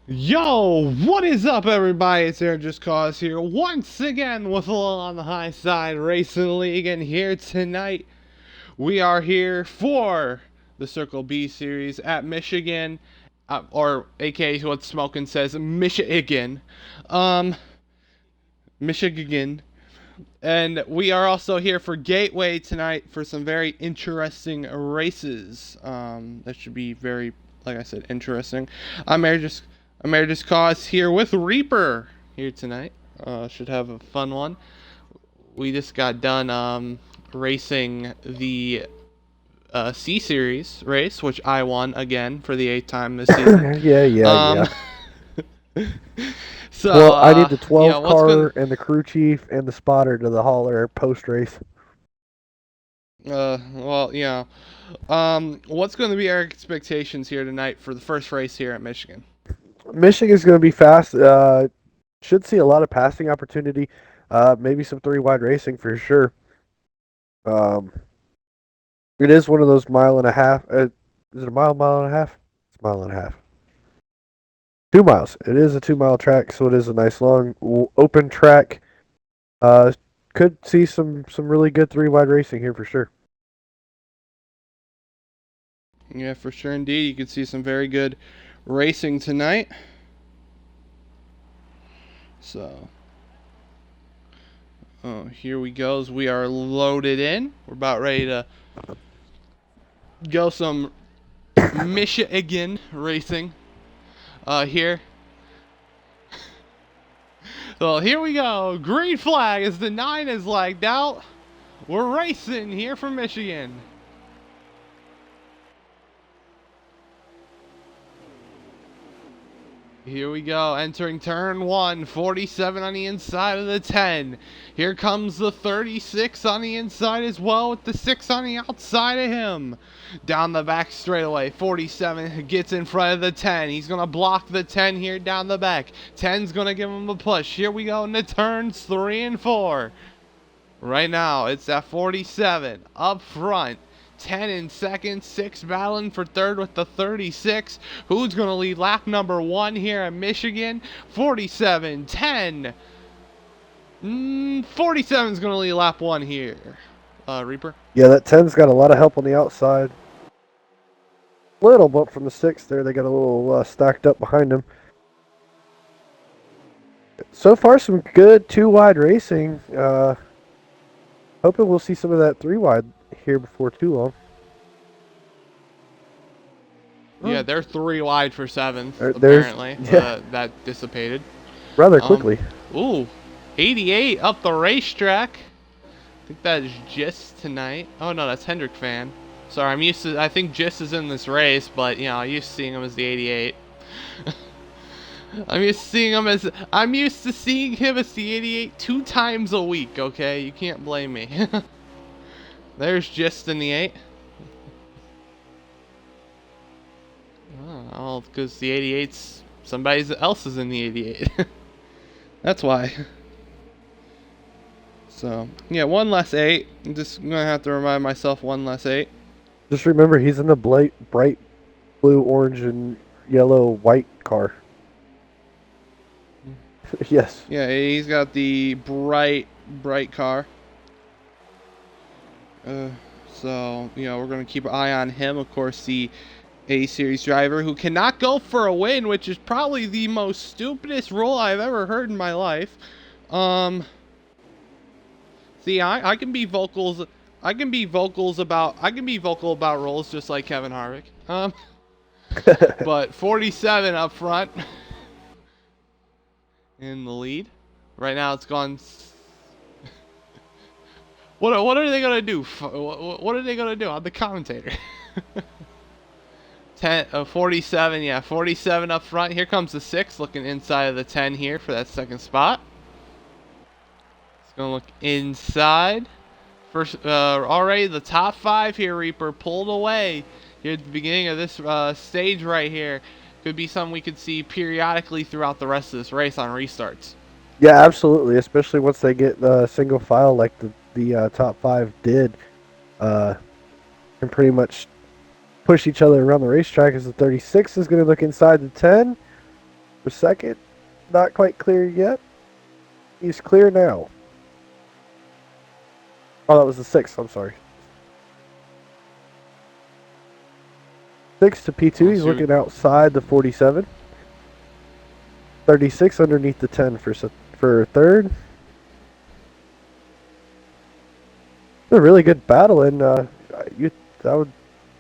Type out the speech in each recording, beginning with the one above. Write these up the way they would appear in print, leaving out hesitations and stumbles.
Yo, what is up, everybody? It's Aaron Just Cause here once again with a little on the high side Racing League, and here tonight we are here for the Circle B series at Michigan, or aka what Smokin says, Michigan, Michigan, and we are also here for Gateway tonight for some very interesting races. That should be very, like I said, interesting. I'm Emeritus Cause here with Reaper here tonight. Should have a fun one. We just got done racing the C Series race, which I won again for the 8th time this season. Yeah. Um, so, Well, I need the you 12 know, what's going car and the crew chief and the spotter to the hauler post race. well, what's going to be our expectations here tonight for the first race here at Michigan? Michigan's going to be fast. Should see a lot of passing opportunity. Maybe some three wide racing for sure. Um, it is one of those mile and a half. Is it a mile and a half? It's a mile and a half. 2 miles. It is a 2 mile track, so it is a nice long open track. Uh, could see some really good three wide racing here for sure. Yeah, for sure indeed. You can see some very good racing tonight. So, here we go as we are loaded in. We're about ready to go some Michigan racing here. So here we go. Green flag as the 9 is lagged out. We're racing here from Michigan. Here we go, entering turn 1, 47 on the inside of the 10. Here comes the 36 on the inside as well with the 6 on the outside of him. Down the back straightaway, 47 gets in front of the 10. He's going to block the 10 here down the back. 10's going to give him a push. Here we go into turns 3 and 4. Right now, it's at 47 up front. 10 in second, 6 battling for third with the 36. Who's going to lead lap number 1 here at Michigan? 47, 10. 47 is going to lead lap 1 here. Reaper? Yeah, that 10's got a lot of help on the outside. Little bump from the 6 there. They got a little stacked up behind him. So far, some good 2 wide racing. Hoping we'll see some of that 3 wide here before too long. Yeah, they're 3 wide for 7th, There's apparently. yeah, That dissipated. rather quickly. Ooh, 88 up the racetrack. I think that is Gist tonight. Oh no, that's Hendrick fan. Sorry, I think Gist is in this race, but I used to seeing him as the 88. I'm used to seeing him as the 88 2 times a week, okay? You can't blame me. There's Gist in the 8. Oh, because the 88's somebody else is in the 88. That's why. So, yeah, 1 less 8. I'm just going to have to remind myself 1 less 8. Just remember, he's in the bright blue, orange, and yellow, white car. Yes. Yeah, he's got the bright car. So, we're going to keep an eye on him. Of course, the A-Series driver who cannot go for a win, which is probably the most stupidest rule I've ever heard in my life. See, I can be vocal about rules just like Kevin Harvick. But 47 up front in the lead. Right now it's gone. What are they gonna do? What are they gonna do? I'm the commentator. 47, yeah, 47 up front. Here comes the 6, looking inside of the 10 here for that second spot. It's gonna look inside. First, already the top 5 here, Reaper, pulled away here at the beginning of this stage right here. Could be something we could see periodically throughout the rest of this race on restarts. Yeah, absolutely. Especially once they get single file like the top 5 did, and pretty much push each other around the racetrack. As the 36 is going to look inside the 10. for second. Not quite clear yet. He's clear now. Oh, that was the 6th. I'm sorry. 6 to P2. He's looking outside the 47. 36 underneath the 10 for third. A really good battle, and I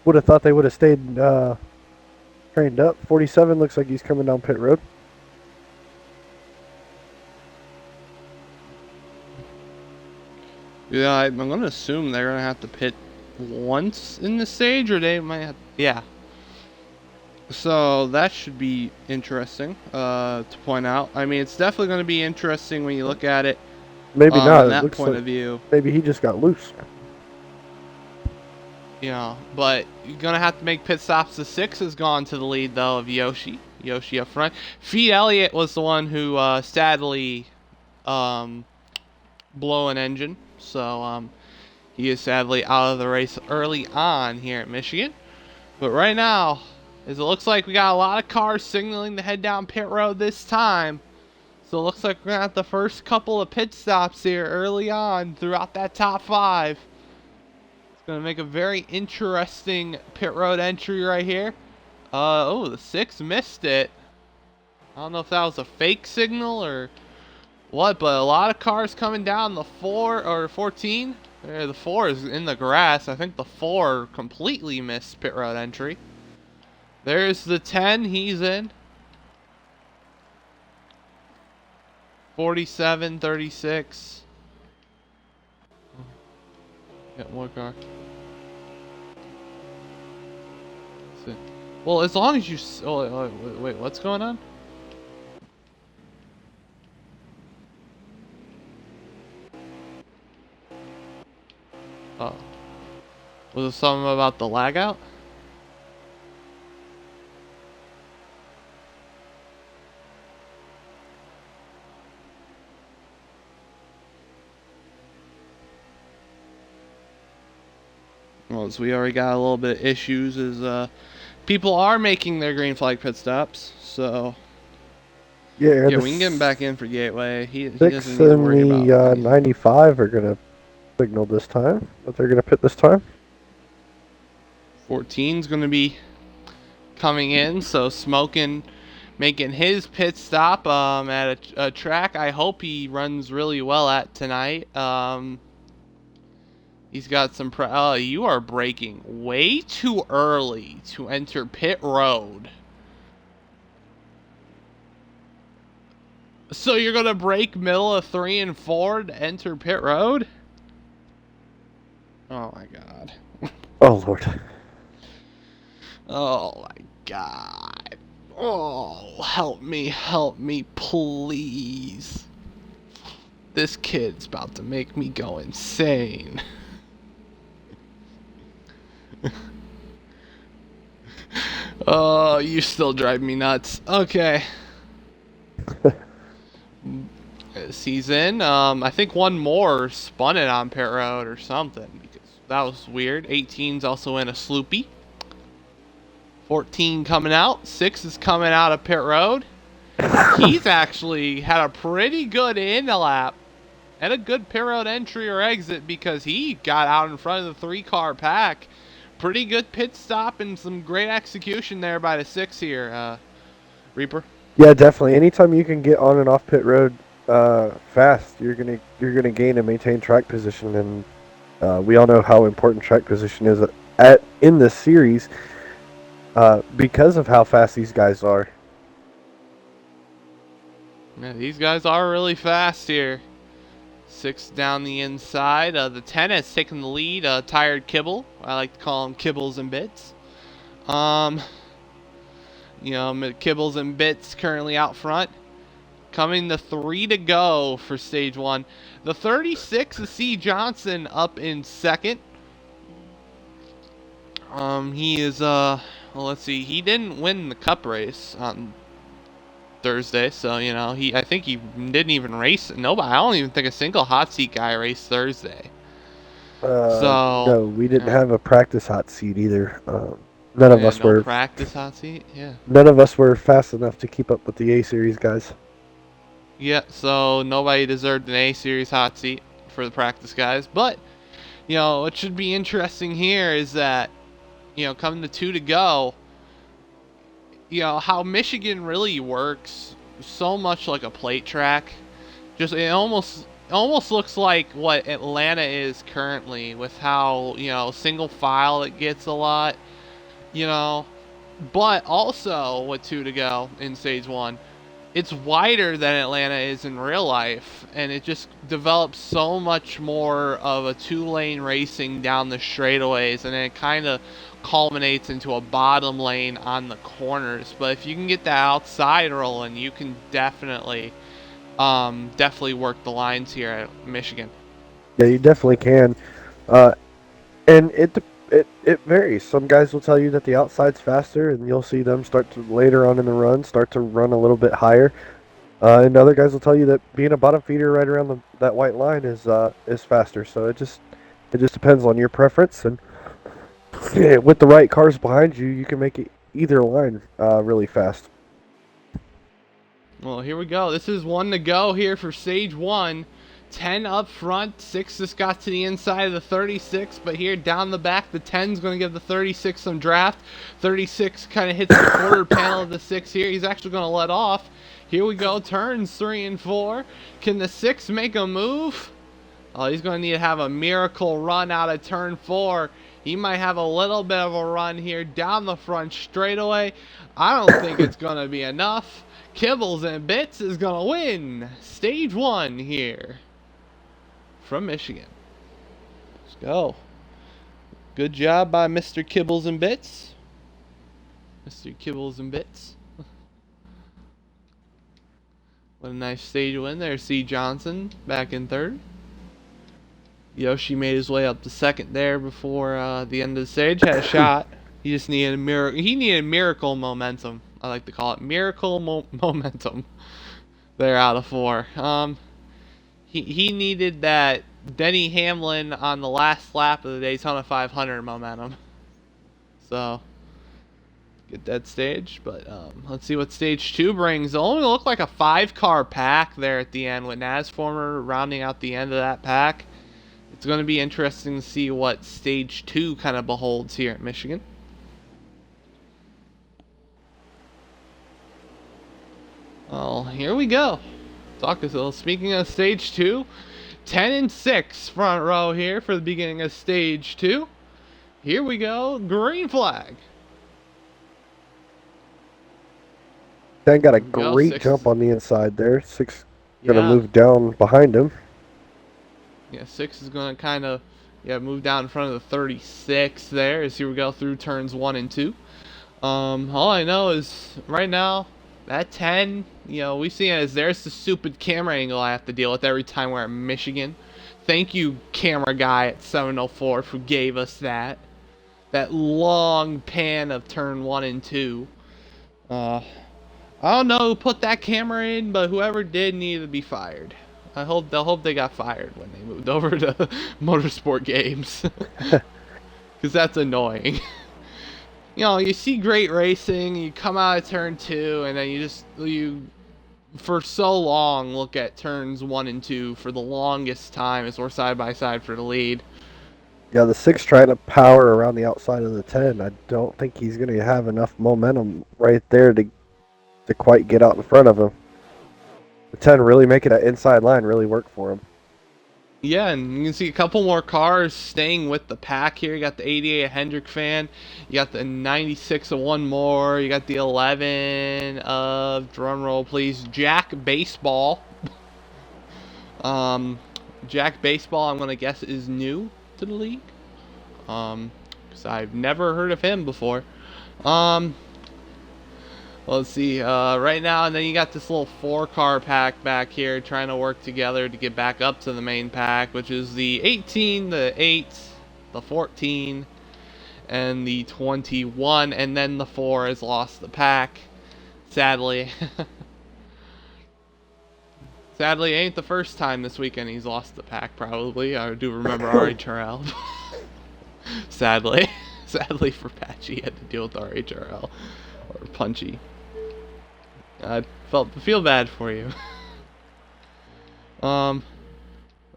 would have thought they would have stayed trained up. 47 looks like he's coming down pit road. Yeah, I'm going to assume they're going to have to pit once in the stage, or they might have... Yeah. So that should be interesting to point out. I mean, it's definitely going to be interesting when you look at it. Maybe not. From that point of view. Maybe he just got loose. Yeah, but you're going to have to make pit stops. The 6 has gone to the lead, though, of Yoshi. Yoshi up front. Feed Elliott was the one who sadly blew an engine. So he is sadly out of the race early on here at Michigan. But right now, as it looks like we got a lot of cars signaling to head down pit road this time. So it looks like we're going to have the first couple of pit stops here early on throughout that top 5. It's going to make a very interesting pit road entry right here. Oh, the 6 missed it. I don't know if that was a fake signal or what, but a lot of cars coming down the 4 or 14. The 4 is in the grass. I think the 4 completely missed pit road entry. There's the 10. He's in. 47, 36. Get more car. Well, as long as you... Oh, wait, what's going on? Oh. Was it something about the lag out? Well, as we already got a little bit of issues, is people are making their green flag pit stops, so yeah, we can get him back in for Gateway. He 6 doesn't need to worry about and the 95 are gonna signal this time, but they're gonna pit this time. 14's gonna be coming in, so Smokin' making his pit stop at a track I hope he runs really well at tonight. He's got some you are braking way too early to enter pit road. So you're gonna brake middle of 3 and 4 to enter pit road? Oh my god. Oh Lord. Oh my god. Oh, help me, please. This kid's about to make me go insane. Oh, you still drive me nuts. Okay. He's in. I think one more spun it on pit road or something, because that was weird. 18's also in a sloopy. 14 coming out. 6 is coming out of pit road. He's actually had a pretty good in lap and a good pit road entry or exit, because he got out in front of the 3-car pack. Pretty good pit stop and some great execution there by the 6 here, Reaper. Yeah, definitely. Anytime you can get on and off pit road fast, you're gonna gain and maintain track position, and we all know how important track position is in this series because of how fast these guys are. Yeah, these guys are really fast here. 6 down the inside. The 10 has taken the lead. Tired Kibble. I like to call him Kibbles and Bits. Kibbles and Bits currently out front. Coming to 3 to go for stage 1. The 36 is C. Johnson up in second. He is, well, let's see. He didn't win the cup race on Thursday, so I think he didn't even race. Nobody. I don't even think a single hot seat guy raced Thursday. No, we didn't have a practice hot seat either. None of Yeah, us no were practice hot seat. Yeah. none of us were fast enough to keep up with the A series guys. Yeah, so nobody deserved an A series hot seat for the practice guys. But, what should be interesting here is that, coming to two to go, how Michigan really works so much like a plate track. Just it almost looks like what Atlanta is currently with how, single file it gets a lot, you know. But also with two to go in stage one, it's wider than Atlanta is in real life, and it just develops so much more of a two-lane racing down the straightaways, and then it kind of culminates into a bottom lane on the corners. But if you can get that outside rolling, you can definitely work the lines here at Michigan. Yeah, you definitely can. Uh, and it varies. Some guys will tell you that the outside's faster, and you'll see them start to later on in the run start to run a little bit higher. And other guys will tell you that being a bottom feeder right around that white line is faster. So it just depends on your preference, and with the right cars behind you, you can make either line really fast. Well, here we go. This is one to go here for stage one. 10 up front, 6 just got to the inside of the 36, but here down the back, the 10's going to give the 36 some draft. 36 kind of hits the quarter panel of the 6 here. He's actually going to let off. Here we go, turns 3 and 4. Can the 6 make a move? Oh, he's going to need to have a miracle run out of turn 4. He might have a little bit of a run here down the front straightaway. I don't think it's going to be enough. Kibbles and Bits is going to win stage 1 here from Michigan. Let's go. Good job by Mr. Kibbles and Bits. Mr. Kibbles and Bits. What a nice stage win there. C. Johnson back in third. Yoshi made his way up to second there before the end of the stage. Had a shot. He just needed a miracle. He needed miracle momentum. I like to call it miracle momentum. There out of 4. He needed that Denny Hamlin on the last lap of the Daytona 500 momentum. So get that stage, but let's see what stage 2 brings. It only looked like a 5-car pack there at the end with Nasformer rounding out the end of that pack. It's going to be interesting to see what stage 2 kind of beholds here at Michigan. Well, here we go. Speaking of stage 2, 10 and 6 front row here for the beginning of stage 2. Here we go, green flag. 10 got a great jump on the inside there. 6 gonna Yeah. move down behind him. Yeah, 6 is going to kind of move down in front of the 36 there as here we go through turns 1 and 2. All I know is right now, that 10, we see it as there's the stupid camera angle I have to deal with every time we're at Michigan. Thank you, camera guy at 704, who gave us that long pan of turn 1 and 2. I don't know who put that camera in, but whoever did needed to be fired. They'll hope they got fired when they moved over to Motorsport Games, because that's annoying. You see great racing, you come out of turn 2, and then you for so long look at turns 1 and 2 for the longest time as we're side by side for the lead. Yeah, the 6 trying to power around the outside of the 10. I don't think he's going to have enough momentum right there to quite get out in front of him. The 10 really making that inside line really work for him. Yeah, and you can see a couple more cars staying with the pack here. You got the 88 Hendrick fan. You got the 96 of one more. You got the 11 of, drumroll please, Jack Baseball. Jack Baseball, I'm going to guess, is new to the league. Because I've never heard of him before. Let's see, right now, and then you got this little 4-car pack back here trying to work together to get back up to the main pack, which is the 18, the 8, the 14, and the 21, and then the 4 has lost the pack, sadly. Sadly, ain't the first time this weekend he's lost the pack, probably. I do remember Alohsrl. Sadly. Sadly for Patchy, he had to deal with RHRL or Punchy. I feel bad for you. Let's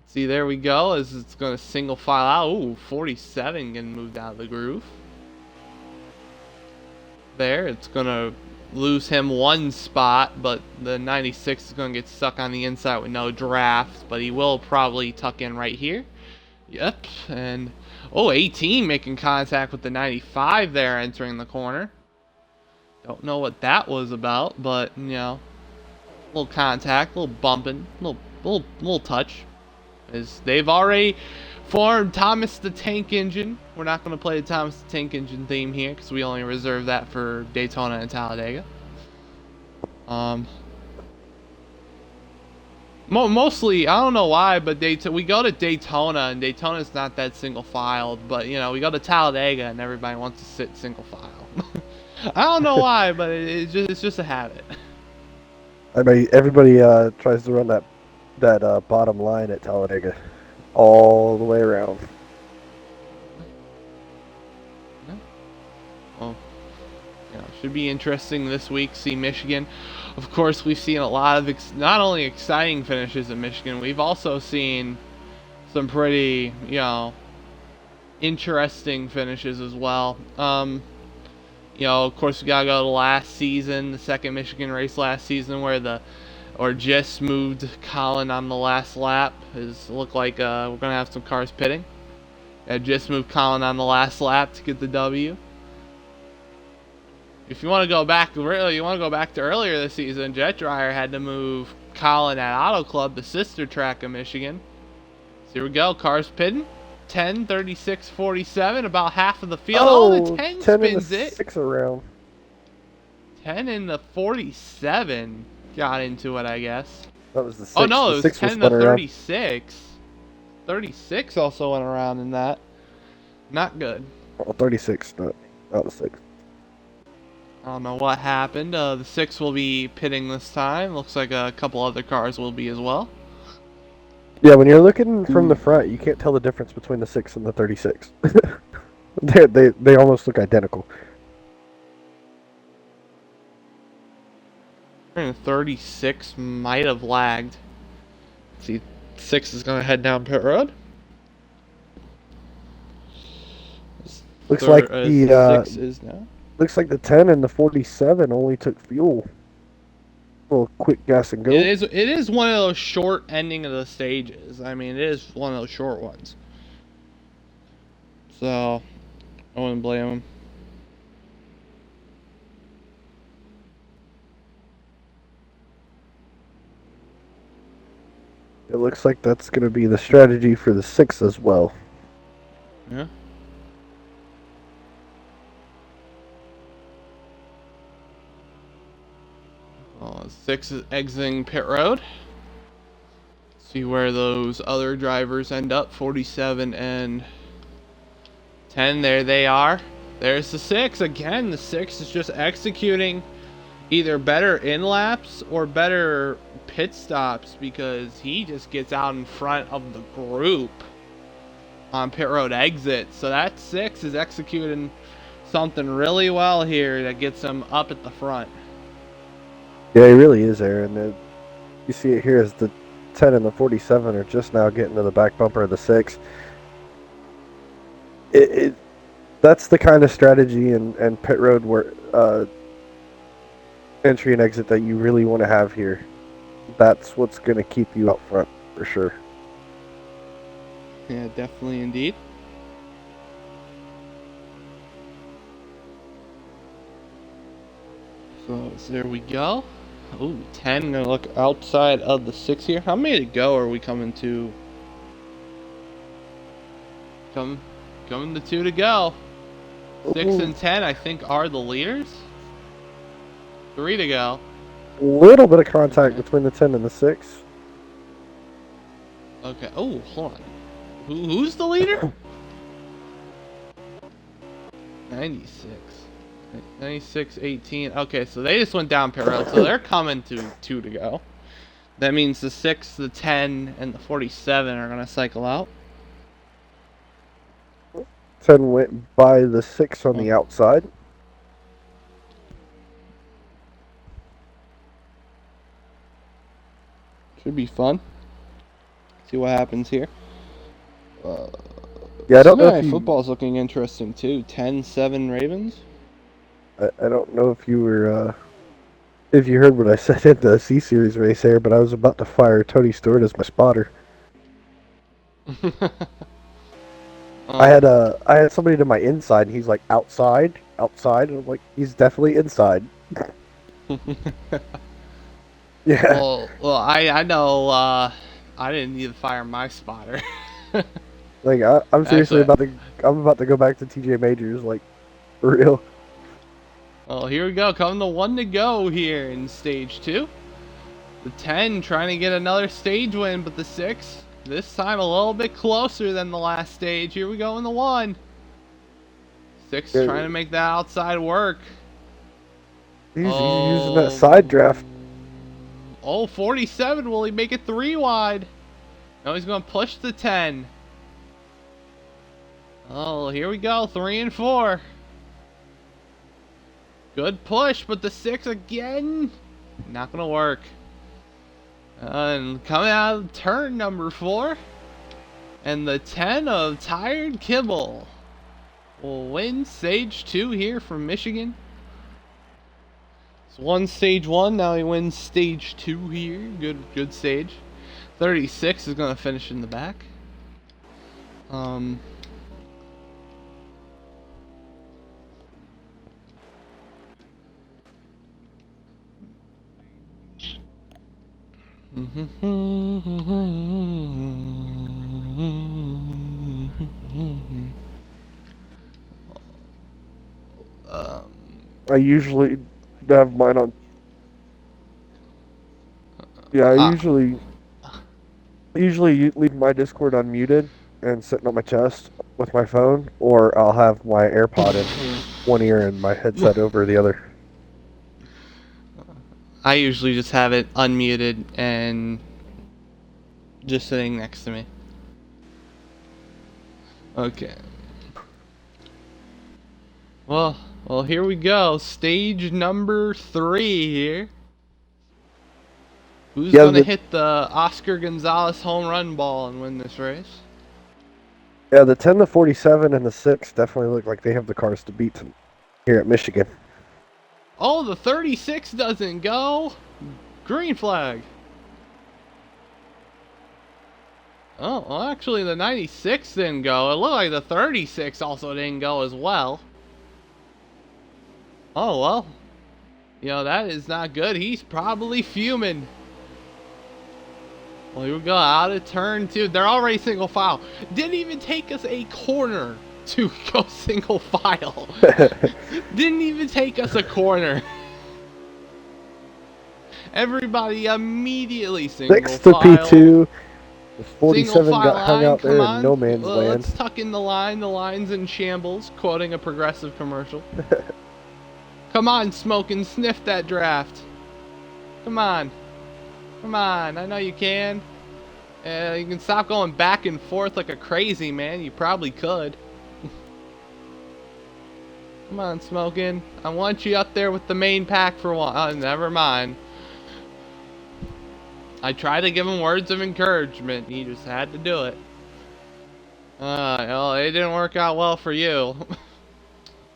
see, there we go, as it's gonna single file out. Ooh, 47 getting moved out of the groove. There, it's gonna lose him one spot, but the 96 is gonna get stuck on the inside with no draft, but he will probably tuck in right here. Yep, and 18 making contact with the 95 there, entering the corner. Don't know what that was about, but you know, a little contact, a little bumping, little touch. As they've already formed Thomas the Tank Engine. We're not going to play the Thomas the Tank Engine theme here because we only reserve that for Daytona and Talladega. Mostly, I don't know why, but we go to Daytona, and Daytona's not that single-filed, but, you know, we go to Talladega, and everybody wants to sit single-file. I don't know why, but it's just a habit. I mean, everybody tries to run that bottom line at Talladega all the way around. Well, you know, should be interesting this week. See Michigan. Of course, we've seen a lot of not only exciting finishes in Michigan, we've also seen some pretty, you know, interesting finishes as well. You know, of course, we gotta go to last season, the second Michigan race last season, where just moved Colin on the last lap. It looked like we're gonna have some cars pitting. Just moved Colin on the last lap to get the W. If you want to go back, really, you want to go back to earlier this season, Jet Dryer had to move Colin at Auto Club, the sister track of Michigan. So here we go, cars pitting. 10, 36, 47, about half of the field. Oh, the 10 spins it. 6 around. 10 in the 47 got into it, I guess. That was the 6. Oh, no, it was 10 in the 36. Around. 36 also went around in that. Not good. Oh, 36, not the 6. I don't know what happened. The 6 will be pitting this time. Looks like a couple other cars will be as well. Yeah, when you're looking from the front, you can't tell the difference between the 6 and the 36. they almost look identical. 36 might have lagged. Let's see, 6 is going to head down pit road. Looks like the 6 is now. Looks like the 10 and the 47 only took fuel. A little quick gas and go. It is one of those short ending of the stages. I mean, it is one of those short ones. So, I wouldn't blame him. It looks like that's going to be the strategy for the 6 as well. Yeah. Oh, 6 is exiting pit road. See where those other drivers end up. 47 and 10. There they are. There's the 6 again. The 6 is just executing either better in laps or better pit stops because he just gets out in front of the group on pit road exit. So that 6 is executing something really well here that gets him up at the front. Yeah, he really is, Aaron. You see it here as the 10 and the 47 are just now getting to the back bumper of the 6. That's the kind of strategy and pit road where entry and exit that you really want to have here. That's what's going to keep you up front for sure. Yeah, definitely indeed. So there we go. Ooh, 10. Gonna look outside of the 6 here. How many to go are we coming to? Coming to 2 to go. 6 and 10, I think, are the leaders. 3 to go. A little bit of contact between the 10 and the 6. Okay. Oh, hold on. Who's the leader? 96. 96, 18. Okay, so they just went down pit road, so they're coming to 2 to go. That means the 6, the 10, and the 47 are going to cycle out. 10 went by the 6 on the outside. Should be fun. See what happens here. Yeah, I don't Sunday know if Night you. Football's looking interesting too. 10-7 Ravens. I don't know if you were. If you heard what I said in the C Series race there, but I was about to fire Tony Stewart as my spotter. I had somebody to my inside, and he's like outside, and I'm like, he's definitely inside. Yeah, well, I know. I didn't need to fire my spotter. like I'm seriously Actually, about to go back to TJ Majors, like for real. well, here we go. Coming to 1 to go here in stage 2. The 10 trying to get another stage win, but the 6 this time a little bit closer than the last stage. Here we go in the 1. 6 Yeah, trying to make that outside work. he's using that side draft. Oh, 47. Will he make it 3 wide? No, he's going to push the 10. Oh, here we go. 3 and 4. Good push, but the 6 again. Not going to work. And coming out of turn number 4. And the 10 of Tired Kibble will win stage 2 here from Michigan. It's won stage 1, now he wins stage 2 here. Good stage. 36 is going to finish in the back. I usually have mine on. Yeah, I usually leave my Discord unmuted and sitting on my chest with my phone, or I'll have my AirPod in one ear and my headset over the other. I usually just have it unmuted and just sitting next to me. Okay. Well, here we go. Stage number 3 here. Who's gonna hit the Oscar Gonzalez home run ball and win this race? Yeah, the 10 to 47 and the 6 definitely look like they have the cars to beat here at Michigan. Oh, the 36 doesn't go. Green flag. Oh, well, actually the 96 didn't go. It looked like the 36 also didn't go as well. Oh, well. You know, that is not good. He's probably fuming. Well, here we go. Out of turn 2. They're already single file. Didn't even take us a corner to go single file. Didn't even take us a corner. Everybody immediately single file. 6 to P2. 47 got hung out there in no man's land. Let's tuck in the line. The line's in shambles. Quoting a Progressive commercial. Come on, Smoke, and sniff that draft. Come on. Come on. I know you can. You can stop going back and forth like a crazy man. You probably could. Come on, Smokin'. I want you up there with the main pack for one. Oh, never mind. I tried to give him words of encouragement. He just had to do it. Well, it didn't work out well for you.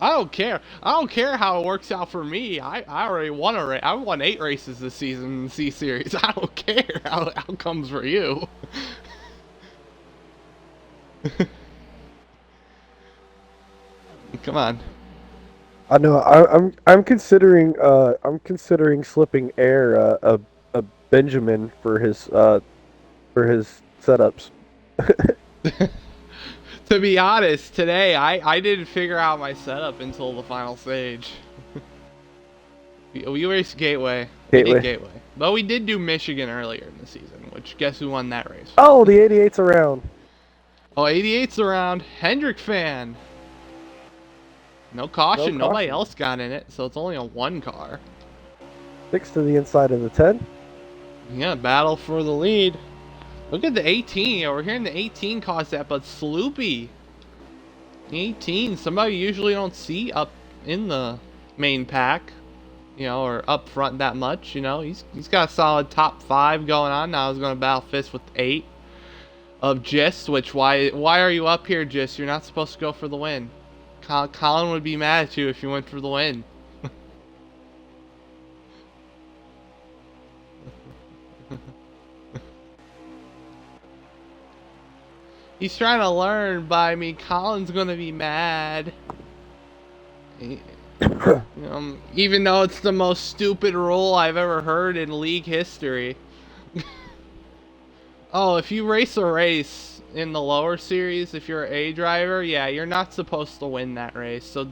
I don't care. I don't care how it works out for me. I already won a race. I won 8 races this season in the C Series. I don't care how it outcomes for you. Come on. I know. I'm considering slipping Air a Benjamin for his setups. To be honest, today I didn't figure out my setup until the final stage. We raced Gateway. We did Gateway. But we did do Michigan earlier in the season, which guess who won that race? Oh, the 88's around. Oh, 88's around. Hendrick fan. No caution. Nobody else got in it, so it's only a 1 car. 6 to the inside of the 10. Yeah, battle for the lead. Look at the 18. We're hearing the 18 caused that, but Sloopy 18. Somebody you usually don't see up in the main pack, or up front that much. He's got a solid top 5 going on now. He's going to battle fist with 8 of Gist. Which why are you up here, Gist? You're not supposed to go for the win. Colin would be mad at you if you went for the win. He's trying to learn by me. Colin's gonna be mad. Even though it's the most stupid rule I've ever heard in league history. Oh, if you race a race in the lower series, if you're an A driver, yeah, you're not supposed to win that race. So,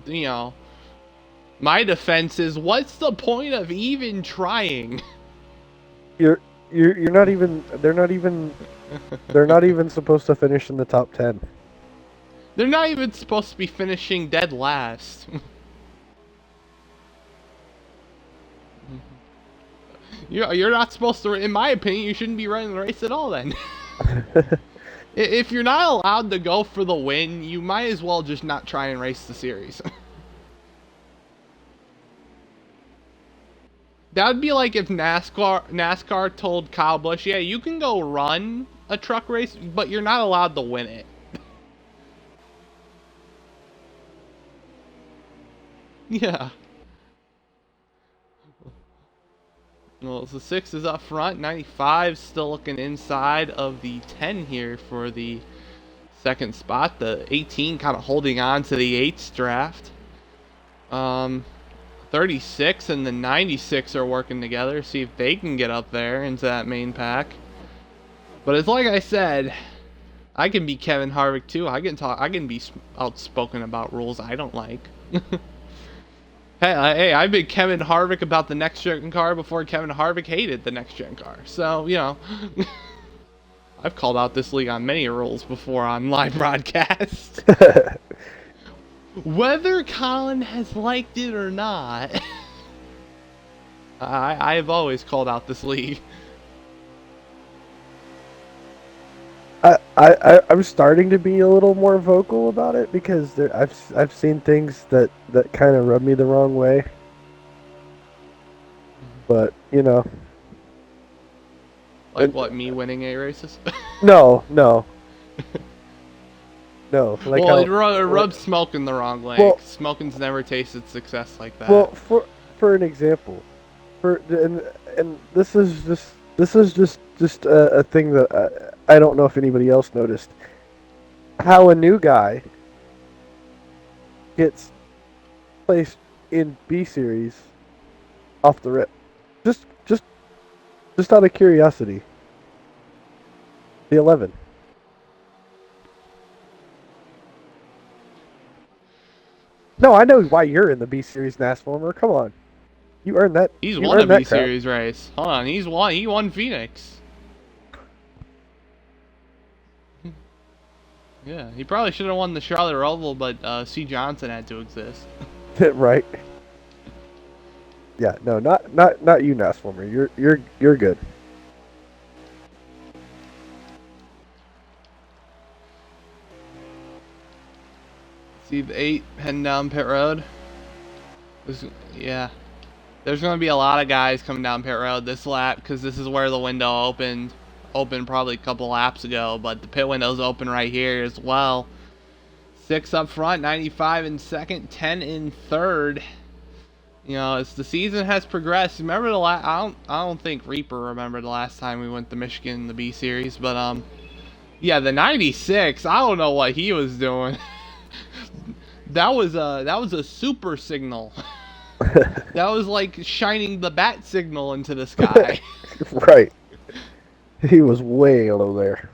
my defense is, what's the point of even trying? You're not even. They're not even. They're not even supposed to finish in the top 10. They're not even supposed to be finishing dead last. You're not supposed to. In my opinion, you shouldn't be running the race at all. Then, if you're not allowed to go for the win, you might as well just not try and race the series. That would be like if NASCAR told Kyle Busch, yeah, you can go run a truck race, but you're not allowed to win it. Yeah. Well, the 6 is up front. 95 still looking inside of the 10 here for the second spot. The 18 kind of holding on to the 8th draft. 36 and the 96 are working together. See if they can get up there into that main pack. But it's like I said, I can be Kevin Harvick too. I can be outspoken about rules I don't like. Hey, I've been Kevin Harvick about the next gen car before Kevin Harvick hated the next gen car. So, I've called out this league on many rules before on live broadcast. Whether Colin has liked it or not, I've always called out this league. I'm starting to be a little more vocal about it because I've seen things that kind of rub me the wrong way. But like what, me winning A races? No. No. Like well, it rubs Smoking the wrong way. Well, Smoking's never tasted success like that. Well, for an example, and this is just a thing that I don't know if anybody else noticed. How a new guy gets placed in B series off the rip, just out of curiosity. The 11. No, I know why you're in the B series, Nasformer. Come on, you earned that. He's won a B series race. Hold on, he won Phoenix. Yeah, he probably should have won the Charlotte Roval, but C. Johnson had to exist. Right. Yeah, no, not you, Nasformer. You're good. See the 8 heading down pit road. Yeah, there's gonna be a lot of guys coming down pit road this lap because this is where the window opened probably a couple laps ago, but the pit window's open right here as well. 6 up front, 95 in second, 10 in third. As the season has progressed, remember the I don't think Reaper remembered the last time we went to Michigan in the B series, but yeah, the 96, I don't know what he was doing. That was a super signal. That was like shining the bat signal into the sky. Right. He was way low there.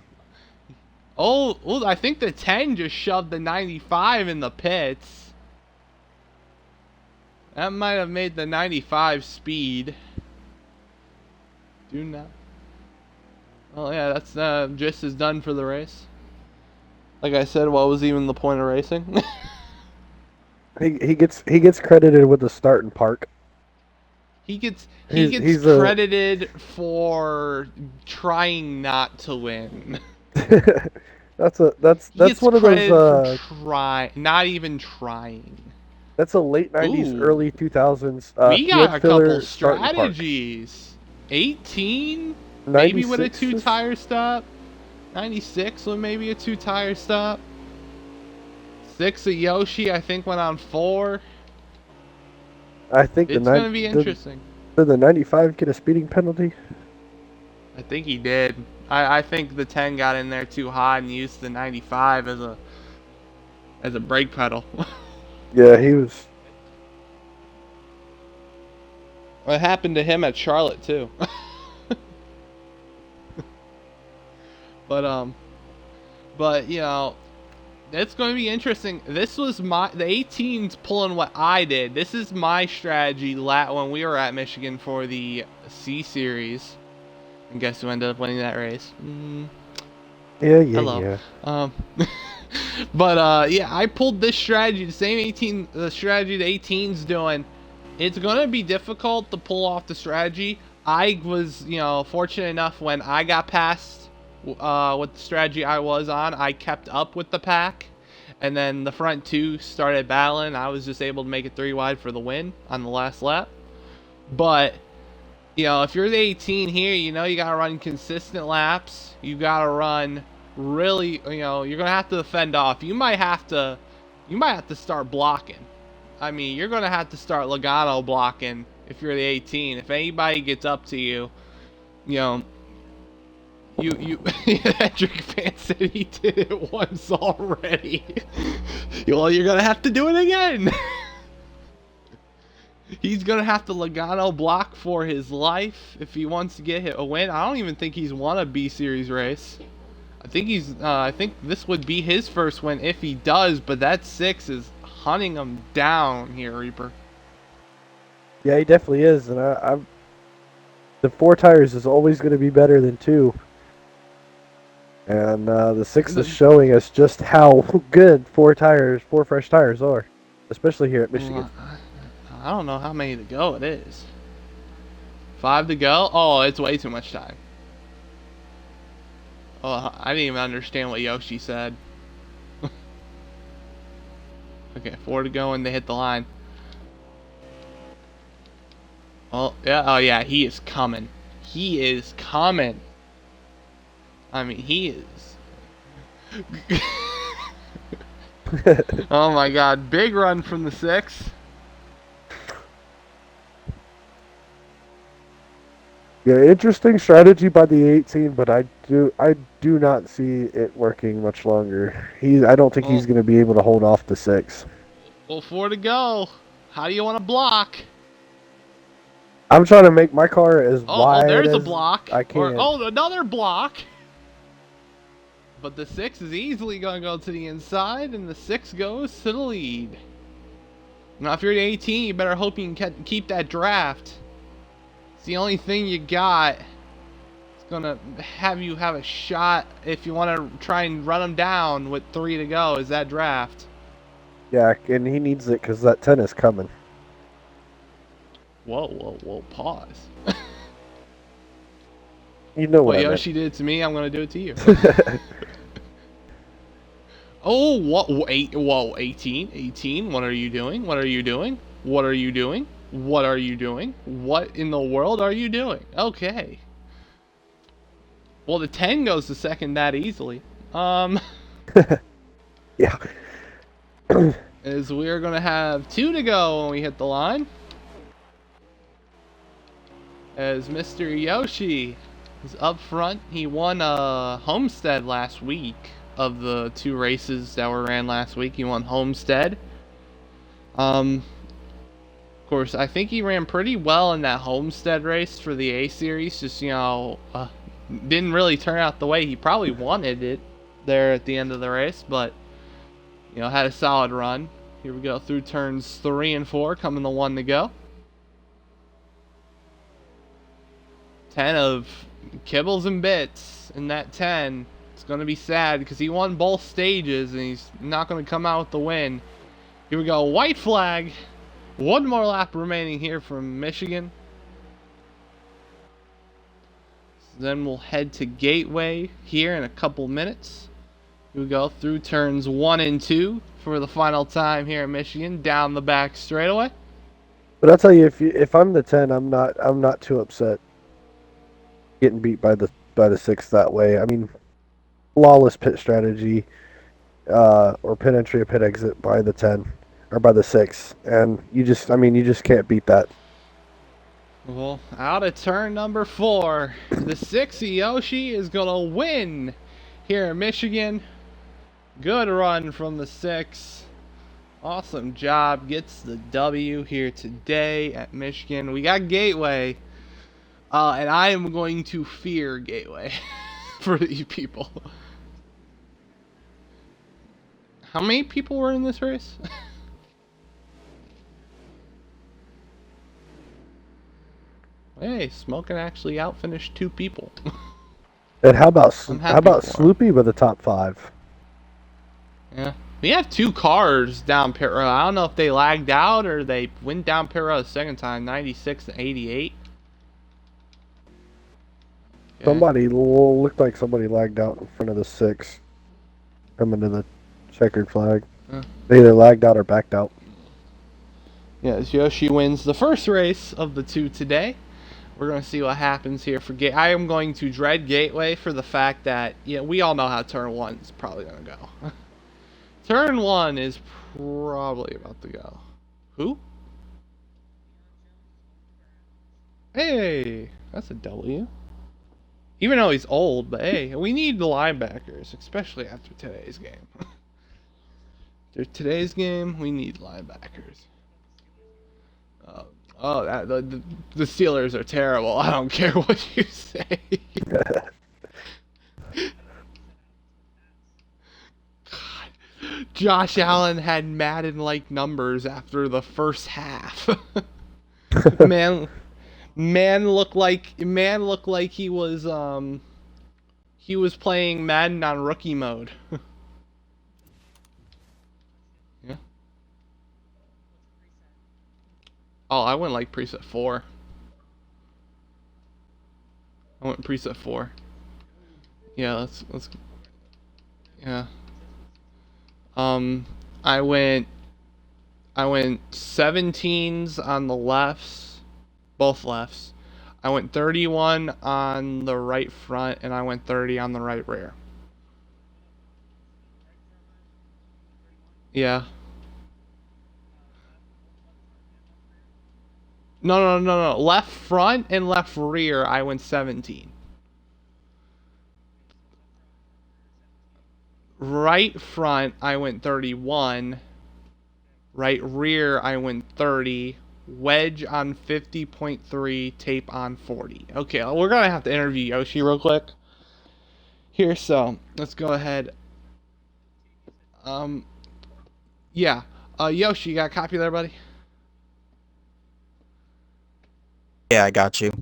Oh, well, I think the 10 just shoved the 95 in the pits. That might have made the 95 speed. Do not. Well, yeah, that's just as done for the race. Like I said, what was even the point of racing? He gets credited with the start and park. He gets credited for trying not to win. He That's gets one of those credited for not even trying. that's a late 90s, Ooh, early 2000s we got fuel a couple filler start in the park. strategies. 18, maybe with a 96 is, 2-tire stop. 96 with maybe a 2-tire stop. 6 of Yoshi, I think, went on 4. I think It's gonna be interesting. did the 95 get a speeding penalty? I think he did. I think the 10 got in there too hot and used the 95 as a brake pedal. Yeah, he was. What happened to him at Charlotte too? but but you know, it's going to be interesting. This was the 18's pulling what I did. This is my strategy when we were at Michigan for the C Series. And guess who ended up winning that race? Yeah, Hello. yeah. But yeah, I pulled this strategy, the same the strategy the 18's doing. It's gonna be difficult to pull off the strategy. I was, fortunate enough when I got past with the strategy I was on, I kept up with the pack, and then the front two started battling. I was just able to make it 3 wide for the win on the last lap. But if you're the 18 here, you gotta run consistent laps. You gotta run really, you're gonna have to fend off. You might have to start blocking. I mean, you're gonna have to start Logano blocking if you're the 18. If anybody gets up to you, you Hendrick fan said he did it once already. Well, you're gonna have to do it again. He's gonna have to Logano block for his life if he wants to get a win. I don't even think he's won a B Series race. I think this would be his first win if he does, but that 6 is hunting him down here, Reaper. Yeah, he definitely is, and the 4 tires is always going to be better than 2. And the 6 is showing us just how good 4 fresh tires are, especially here at Michigan. I don't know how many to go it is. 5 to go? Oh, it's way too much time. Oh, I didn't even understand what Yoshi said. Okay, 4 to go and they hit the line. Oh yeah, he is coming. He is coming. I mean, he is. Oh my god, big run from the 6. Yeah, interesting strategy by the 18, but I do not see it working much longer. I don't think he's going to be able to hold off the 6. Well, 4 to go. How do you want to block? I'm trying to make my car as wide there's as a block. I can. Another block. But the 6 is easily going to go to the inside, and the 6 goes to the lead. Now, if you're the 18, you better hope you can keep that draft. It's the only thing you got. It's going to have you have a shot if you want to try and run them down with 3 to go, is that draft. Yeah, and he needs it because that 10 is coming. Whoa, pause. You know what Yoshi did to me, I'm going to do it to you. Oh, what? Whoa, 18, what are you doing? What are you doing? What are you doing? What are you doing? What in the world are you doing? Okay. Well, the 10 goes to second that easily. Yeah. As we're going to have 2 to go when we hit the line. As Mr. Yoshi is up front. He won Homestead last week. Of the 2 races that were ran last week, he won Homestead. Of course, I think he ran pretty well in that Homestead race for the A Series. Just, didn't really turn out the way he probably wanted it there at the end of the race, but, had a solid run. Here we go through turns 3 and 4, coming to 1 to go. 10 of kibbles and bits in that 10. It's going to be sad because he won both stages and he's not going to come out with the win. Here we go. White flag. 1 more lap remaining here from Michigan. Then we'll head to Gateway here in a couple minutes. We go through turns 1 and 2 for the final time here in Michigan, down the back straightaway. But I'll tell you, if I'm the 10, I'm not too upset getting beat by the 6 that way. I mean, flawless pit strategy, or pit entry or pit exit by the 10 or by the 6, and you just can't beat that. Well, out of turn number 4, the 6 Yoshi is going to win here in Michigan. Good run from the 6. Awesome job. Gets the W here today at Michigan. We got Gateway. And I am going to fear Gateway for you people. How many people were in this race? Hey, Smoking actually outfinished 2 people. And how about I'm how happy about for him. Sloopy with the top 5? Yeah. We have 2 cars down pit road. I don't know if they lagged out or they went down pit road a second time, 96 and 88. Okay. Somebody looked like somebody lagged out in front of the 6 coming to the checkered flag. They either lagged out or backed out. Yes, Yoshi wins the first race of the 2 today. We're going to see what happens here for Gateway. I am going to dread Gateway for the fact that, we all know how turn 1 is probably going to go. Turn 1 is probably about to go. Who? Hey, that's a W. Even though he's old, but hey, we need the linebackers, especially after today's game. After today's game, we need linebackers. The Steelers are terrible. I don't care what you say. God. Josh Allen had Madden-like numbers after the first half. man, man looked like he was playing Madden on rookie mode. Yeah. Oh, I went like preset 4. I went preset 4. Yeah, let's yeah. I went 17s on the lefts, both lefts. I went 31 on the right front and I went 30 on the right rear. Yeah. No. Left front and left rear, I went 17. Right front, I went 31. Right rear, I went 30. Wedge on 50.3, tape on 40. Okay, we're going to have to interview Yoshi real quick. Here, so let's go ahead. Yeah. Yoshi, you got a copy there, buddy? Yeah, I got you.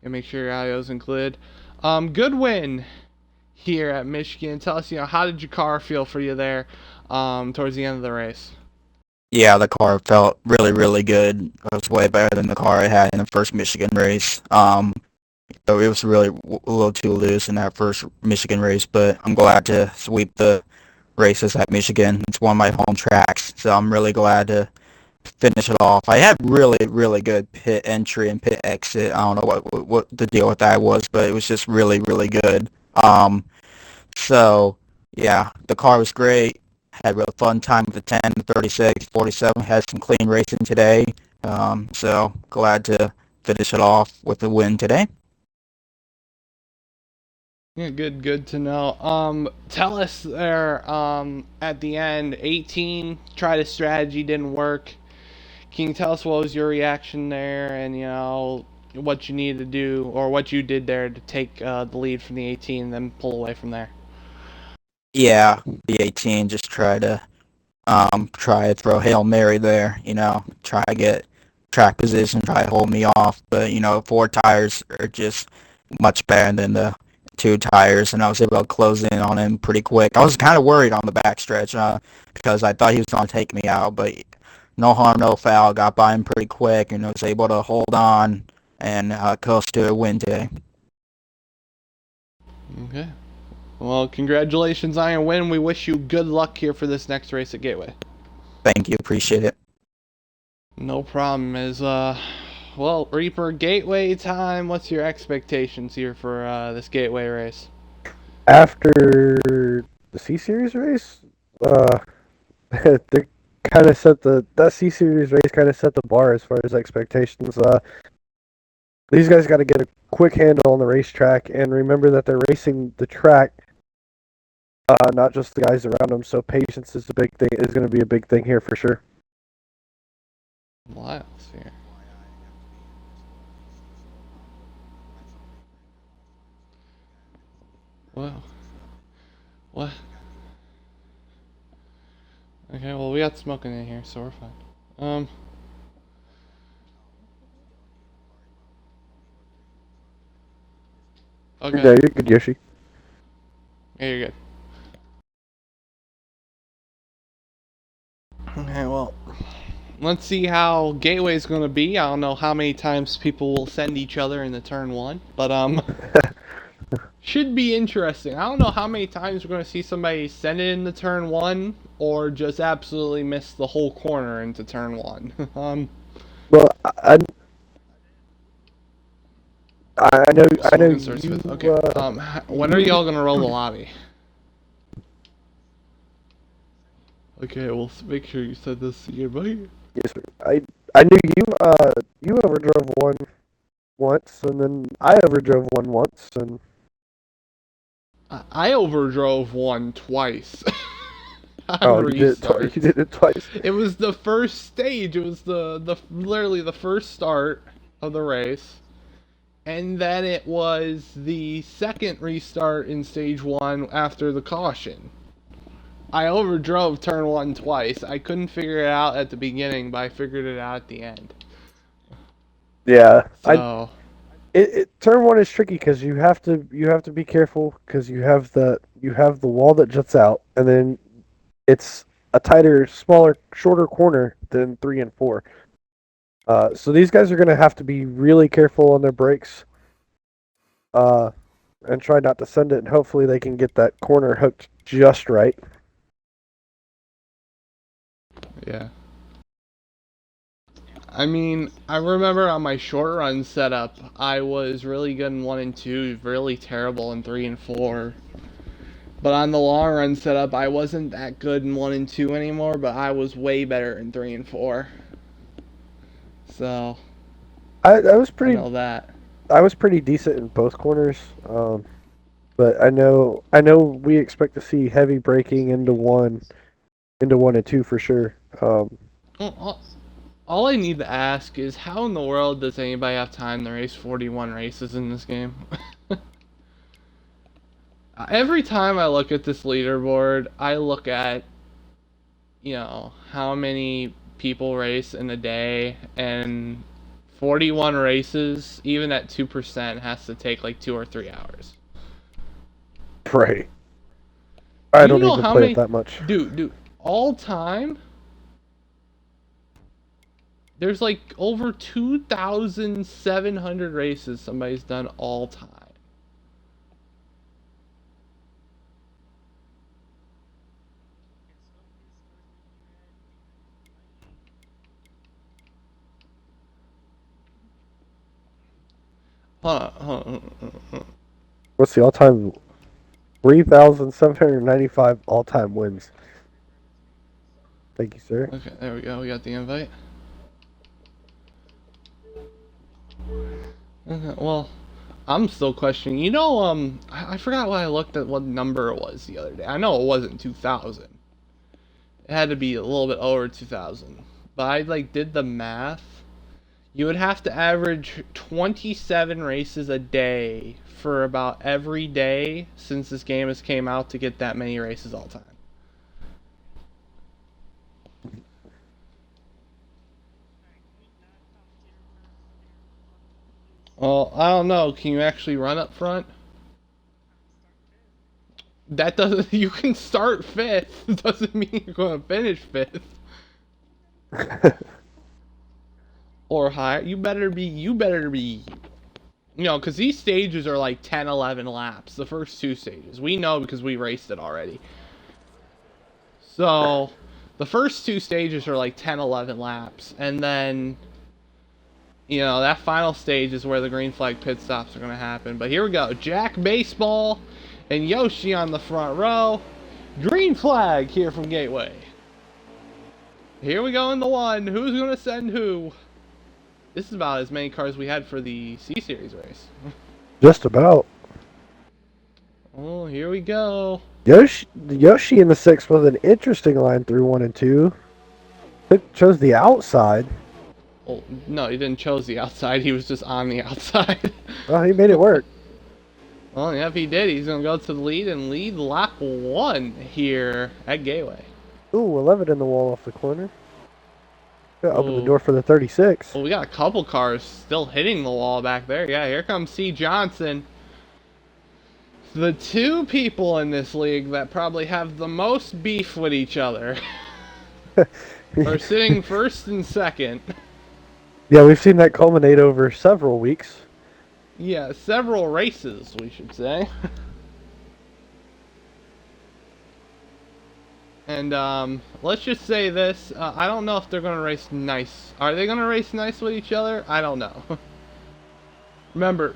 And make sure your audio's included. Good win here at Michigan. Tell us, how did your car feel for you there towards the end of the race? Yeah, the car felt really, really good. It was way better than the car I had in the first Michigan race. So it was really a little too loose in that first Michigan race, but I'm glad to sweep the races at Michigan. It's one of my home tracks, so I'm really glad to finish it off. I had really, really good pit entry and pit exit. I don't know what the deal with that was, but it was just really, really good. So, yeah, the car was great. Had a real fun time with the 10, the 36, 47. Had some clean racing today. So, glad to finish it off with a win today. Yeah, good to know. Tell us there, at the end, 18, tried a strategy, didn't work. Can you tell us what was your reaction there and, what you needed to do or what you did there to take the lead from the 18 and then pull away from there? Yeah, the 18 just try to throw Hail Mary there, try to get track position, try to hold me off. But, 4 tires are just much better than the 2 tires, and I was able to close in on him pretty quick. I was kind of worried on the backstretch because I thought he was going to take me out, but no harm, no foul. Got by him pretty quick and was able to hold on and coast to a win today. Okay. Well, congratulations on your win. We wish you good luck here for this next race at Gateway. Thank you, appreciate it. No problem. Well, Reaper, Gateway time. What's your expectations here for this Gateway race? After the C Series race, they kind of set that C Series race kind of set the bar as far as expectations. These guys got to get a quick handle on the racetrack and remember that they're racing the track, not just the guys around them. So patience is going to be a big thing here for sure. Miles here. Wow. What? Okay, well, we got smoking in here, so we're fine. Okay. Yeah, you're good, Yoshi. Yeah, you're good. Okay, well, let's see how Gateway's gonna be. I don't know how many times people will send each other in the turn one, but should be interesting. I don't know how many times we're gonna see somebody send it in the turn one or just absolutely miss the whole corner into turn one. Well, I know Smoking starts you. with okay. When are y'all gonna roll the lobby? Okay, well, make sure you said this to your buddy. Yes, sir. I knew you overdrove one once, and then I overdrove one once, and I overdrove one twice. you did it twice. It was the first stage. It was the literally the first start of the race, and then it was the second restart in stage one after the caution. I overdrove turn one twice. I couldn't figure it out at the beginning, but I figured it out at the end. Yeah, So turn one is tricky because you have to be careful because you have the wall that juts out, and then it's a tighter, smaller, shorter corner than 3 and 4. So these guys are going to have to be really careful on their brakes, and try not to send it. And hopefully they can get that corner hooked just right. yeah. I mean, I remember on my short run setup, I was really good in 1 and 2, really terrible in 3 and 4. But on the long run setup, I wasn't that good in 1 and 2 anymore, but I was way better in 3 and 4. So, I was I pretty know that. I was pretty decent in both corners. But I know we expect to see heavy braking into 1 and 2 for sure. All I need to ask is how in the world does anybody have time to race 41 races in this game? Every time I look at this leaderboard, I look at, how many people race in a day, and 41 races, even at 2%, has to take like 2 or 3 hours. Right. I don't even play many, it that much. Dude, all time, there's like over 2,700 races somebody's done all time. Hold on. What's the all-time? 3,795 all-time wins. Thank you, sir. Okay, there we go. We got the invite. Well, I'm still questioning. I forgot why I looked at what number it was the other day. I know it wasn't 2,000. It had to be a little bit over 2,000. But I did the math. You would have to average 27 races a day for about every day since this game has came out to get that many races all time. Well, I don't know. Can you actually run up front? That doesn't. You can start fifth. Doesn't mean you're going to finish fifth or higher. You better be You know, because these stages are like 10, 11 laps. The first two stages. We know because we raced it already. So, the first two stages are like 10, 11 laps. And then, you know, that final stage is where the green flag pit stops are going to happen. But here we go. Jack Baseball and Yoshi on the front row. Green flag here from Gateway. Here we go in the one. Who's going to send who? This is about as many cars we had for the C-Series race. Just about. Oh, here we go. Yoshi in the 6 was an interesting line through 1 and 2. It chose the outside. Oh, no, he didn't chose the outside. He was just on the outside. Well, he made it work. Well, yeah, if he did, he's going to go to the lead and lead lap 1 here at Gateway. Ooh, 11 in the wall off the corner. Open the Ooh. door for the 36. Well, we got a couple cars still hitting the wall back there. Yeah, here comes C. Johnson. The two people in this league that probably have the most beef with each other are sitting first and second. Yeah, we've seen that culminate over several weeks. Yeah, several races, we should say. And let's just say this. I don't know if they're going to race nice. Are they going to race nice with each other? I don't know. Remember,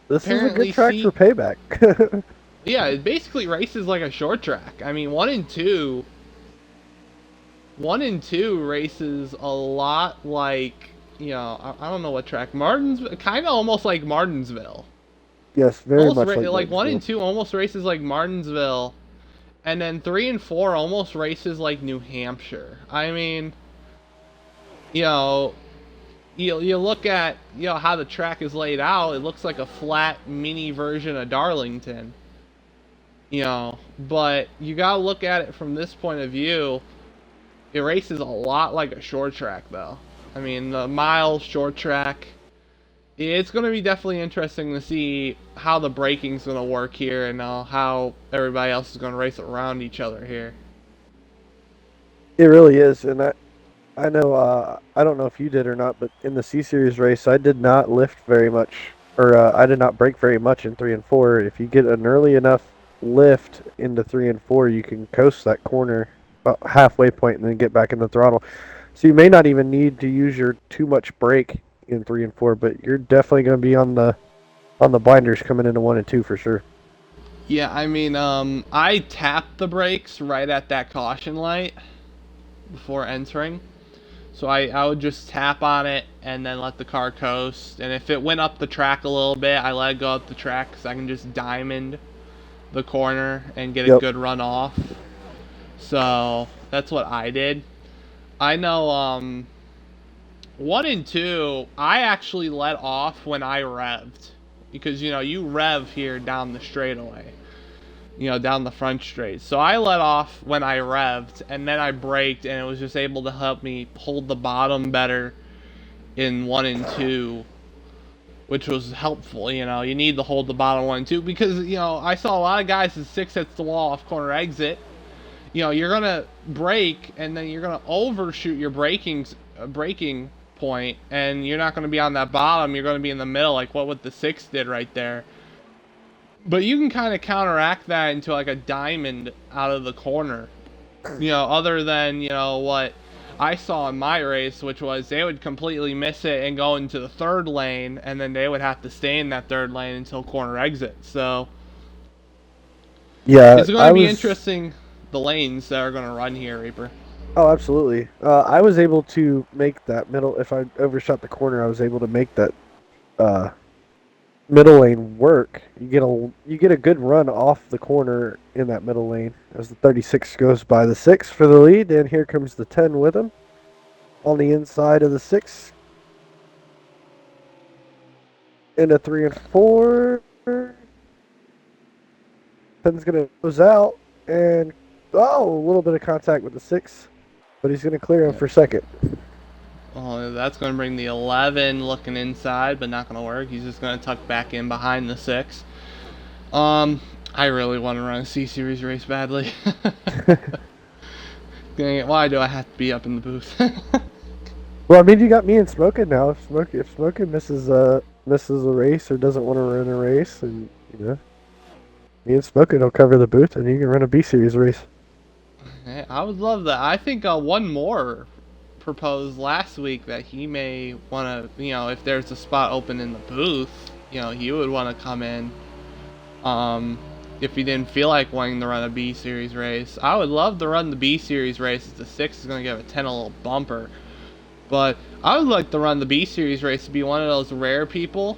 This is a apparently good track for payback. yeah, it basically races like a short track. I mean, 1 and 2 races a lot like, you know, I don't know what track. Kind of almost like Martinsville. Yes, very Almost much like 1 and Martinsville. 2 almost races like Martinsville. And then 3 and 4 almost races like New Hampshire. I mean, you know, you look at, you know, how the track is laid out. It looks like a flat mini version of Darlington. You know, but you gotta look at it from this point of view. It races a lot like a short track, though. I mean, the mile short track. It's going to be definitely interesting to see how the braking's going to work here and how everybody else is going to race around each other here. It really is, and I know, I don't know if you did or not, but in the C-Series race, I did not lift very much, or I did not brake very much in 3 and 4. If you get an early enough lift into 3 and 4, you can coast that corner about halfway point and then get back in the throttle. So you may not even need to use your too much brake in 3 and 4, but you're definitely going to be on the blinders coming into 1 and 2 for sure. Yeah, I mean, I tapped the brakes right at that caution light before entering. So I would just tap on it and then let the car coast. And if it went up the track a little bit, I let it go up the track because I can just diamond the corner and get a good run off. So that's what I did. I know 1 and 2, I actually let off when I revved. Because, you know, you rev here down the straightaway. You know, down the front straight. So I let off when I revved, and then I braked, and it was just able to help me hold the bottom better in 1 and 2, which was helpful. You know, you need to hold the bottom 1 and 2 because, you know, I saw a lot of guys that 6 hits the wall off corner exit. You know, you're gonna brake, and then you're gonna overshoot your braking point, and you're not gonna be on that bottom. You're gonna be in the middle, like what the 6 did right there. But you can kind of counteract that into like a diamond out of the corner. You know, other than, you know, what I saw in my race, which was they would completely miss it and go into the third lane, and then they would have to stay in that third lane until corner exit. So, yeah, it's going to be interesting, the lanes that are going to run here, Reaper. Oh, absolutely. I was able to make that middle, if I overshot the corner, I was able to make that middle lane work. You get a good run off the corner in that middle lane as the 36 goes by the 6 for the lead, and here comes the 10 with him on the inside of the 6. Into 3 and 4. 10's going to close out, and a little bit of contact with the 6, but he's going to clear him for second. Oh, that's going to bring the 11 looking inside, but not going to work. He's just going to tuck back in behind the 6. I really want to run a C-Series race badly. Dang it, why do I have to be up in the booth? Well, I mean, you got me and Smoking now. If Smoking misses a race or doesn't want to run a race, and me and Smoking will cover the booth, and you can run a B series race. I would love that. I think one more proposed last week that he may want to, if there's a spot open in the booth, he would want to come in. If he didn't feel like wanting to run a B series race, I would love to run the B series race. The 6 is going to give a 10 a little bumper. But I would like to run the B series race to be one of those rare people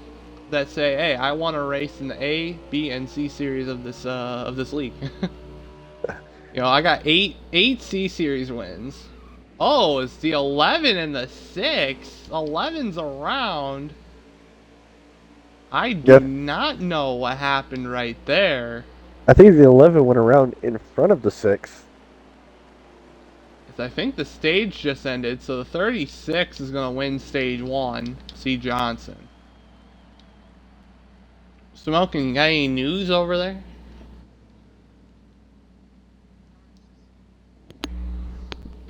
that say, "Hey, I want to race in the A, B, and C series of this league." I got eight C series wins. Oh, it's the 11 and the 6. 11's around. I do not know what happened right there. I think the 11 went around in front of the 6. I think the stage just ended, so the 36 is going to win stage 1, C. Johnson. Smoking, you got any news over there?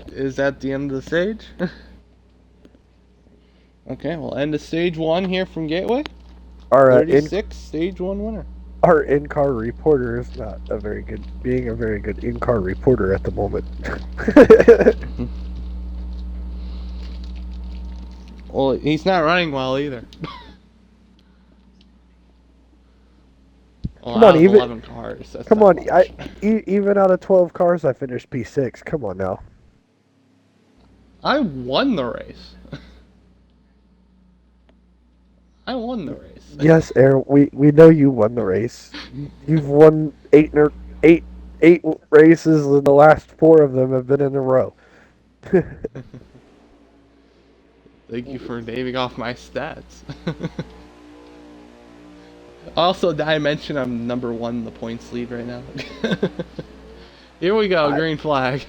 Is that the end of the stage? Okay, we'll end of stage 1 here from Gateway. Our 36, stage 1 winner. Our in-car reporter is not being a very good in-car reporter at the moment. Well, he's not running well either. Well, come on, even 11 cars. Come on, even out of 12 cars, I finished P6. Come on now. I won the race. I won the race. Yes, Aaron, we know you won the race. You've won eight races, and the last 4 of them have been in a row. Thank you for naming off my stats. Also, did I mention I'm number 1 in the points lead right now? Here we go, green flag.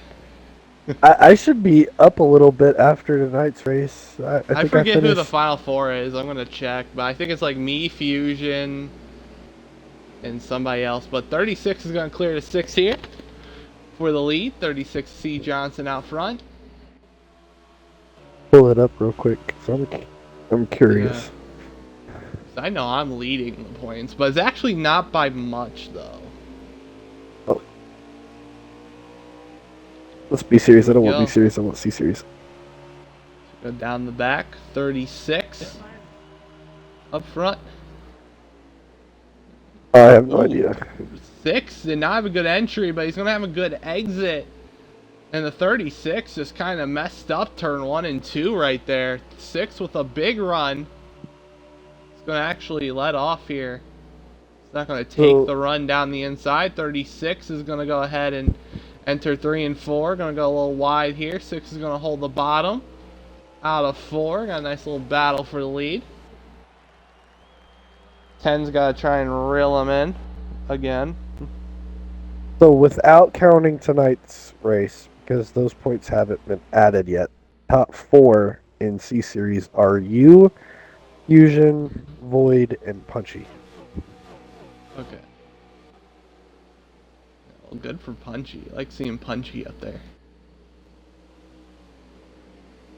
I should be up a little bit after tonight's race. I forget who the final 4 is. I'm gonna check, but I think it's like me, Fusion, and somebody else. But 36 is gonna clear the 6 here for the lead. 36 C. Johnson out front. Pull it up real quick, cause I'm curious. Yeah. I know I'm leading the points, but it's actually not by much though. Oh. Let's be serious. I don't want to be serious. I want C series. Go down the back. 36 up front. I have no idea. 6 did not have a good entry, but he's going to have a good exit. And the 36 just kind of messed up turn 1 and 2 right there. 6 with a big run. It's going to actually let off here. It's not going to take the run down the inside. 36 is going to go ahead and enter 3 and 4. Going to go a little wide here. 6 is going to hold the bottom. Out of 4. Got a nice little battle for the lead. 10's got to try and reel him in again. So without counting tonight's race, because those points haven't been added yet, top 4 in C series are you, Fusion, Void, and Punchy. Okay. Well, good for Punchy. I like seeing Punchy up there.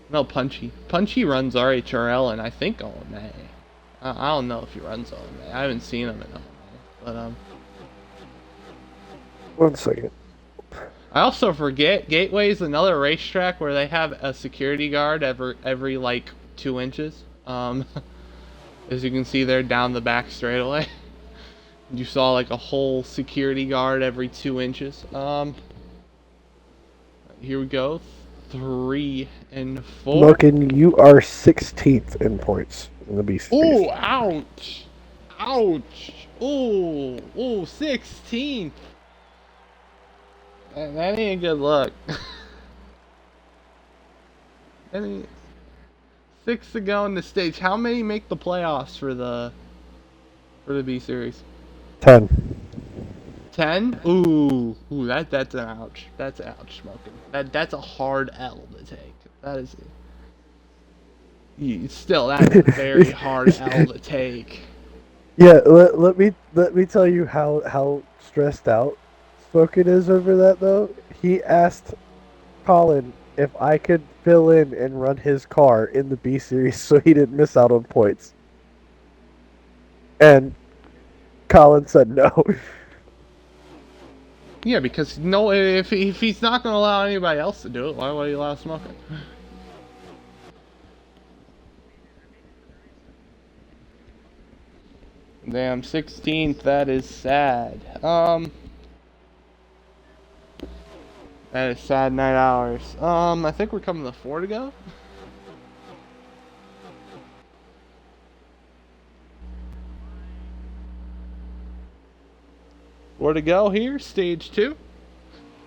No, Punchy. Punchy runs RHRL and I think OMA. I don't know if he runs OMA. I haven't seen him in OMA. But, 1 second. I also forget, Gateway is another racetrack where they have a security guard every like 2 inches. As you can see there down the back straightaway. You saw like a whole security guard every 2 inches. Here we go. 3 and 4. Logan, you are 16th in points in the B series. Ooh, ouch. Ouch. Ooh, 16th. That ain't a good look. 6 to go in the stage. How many make the playoffs for the B series? 10. 10? Ooh, that's an ouch. That's an ouch, Smoking. That's a hard L to take. That is still that's a very hard L to take. Yeah, let me tell you how stressed out Spoken is over that though. He asked Colin if I could fill in and run his car in the B series so he didn't miss out on points. And Colin said no. Yeah, because no, if he's not going to allow anybody else to do it, why would he allow smoking? Damn, 16th. That is sad. That is sad night hours. I think we're coming to 4 to go. 4 to go here, stage 2.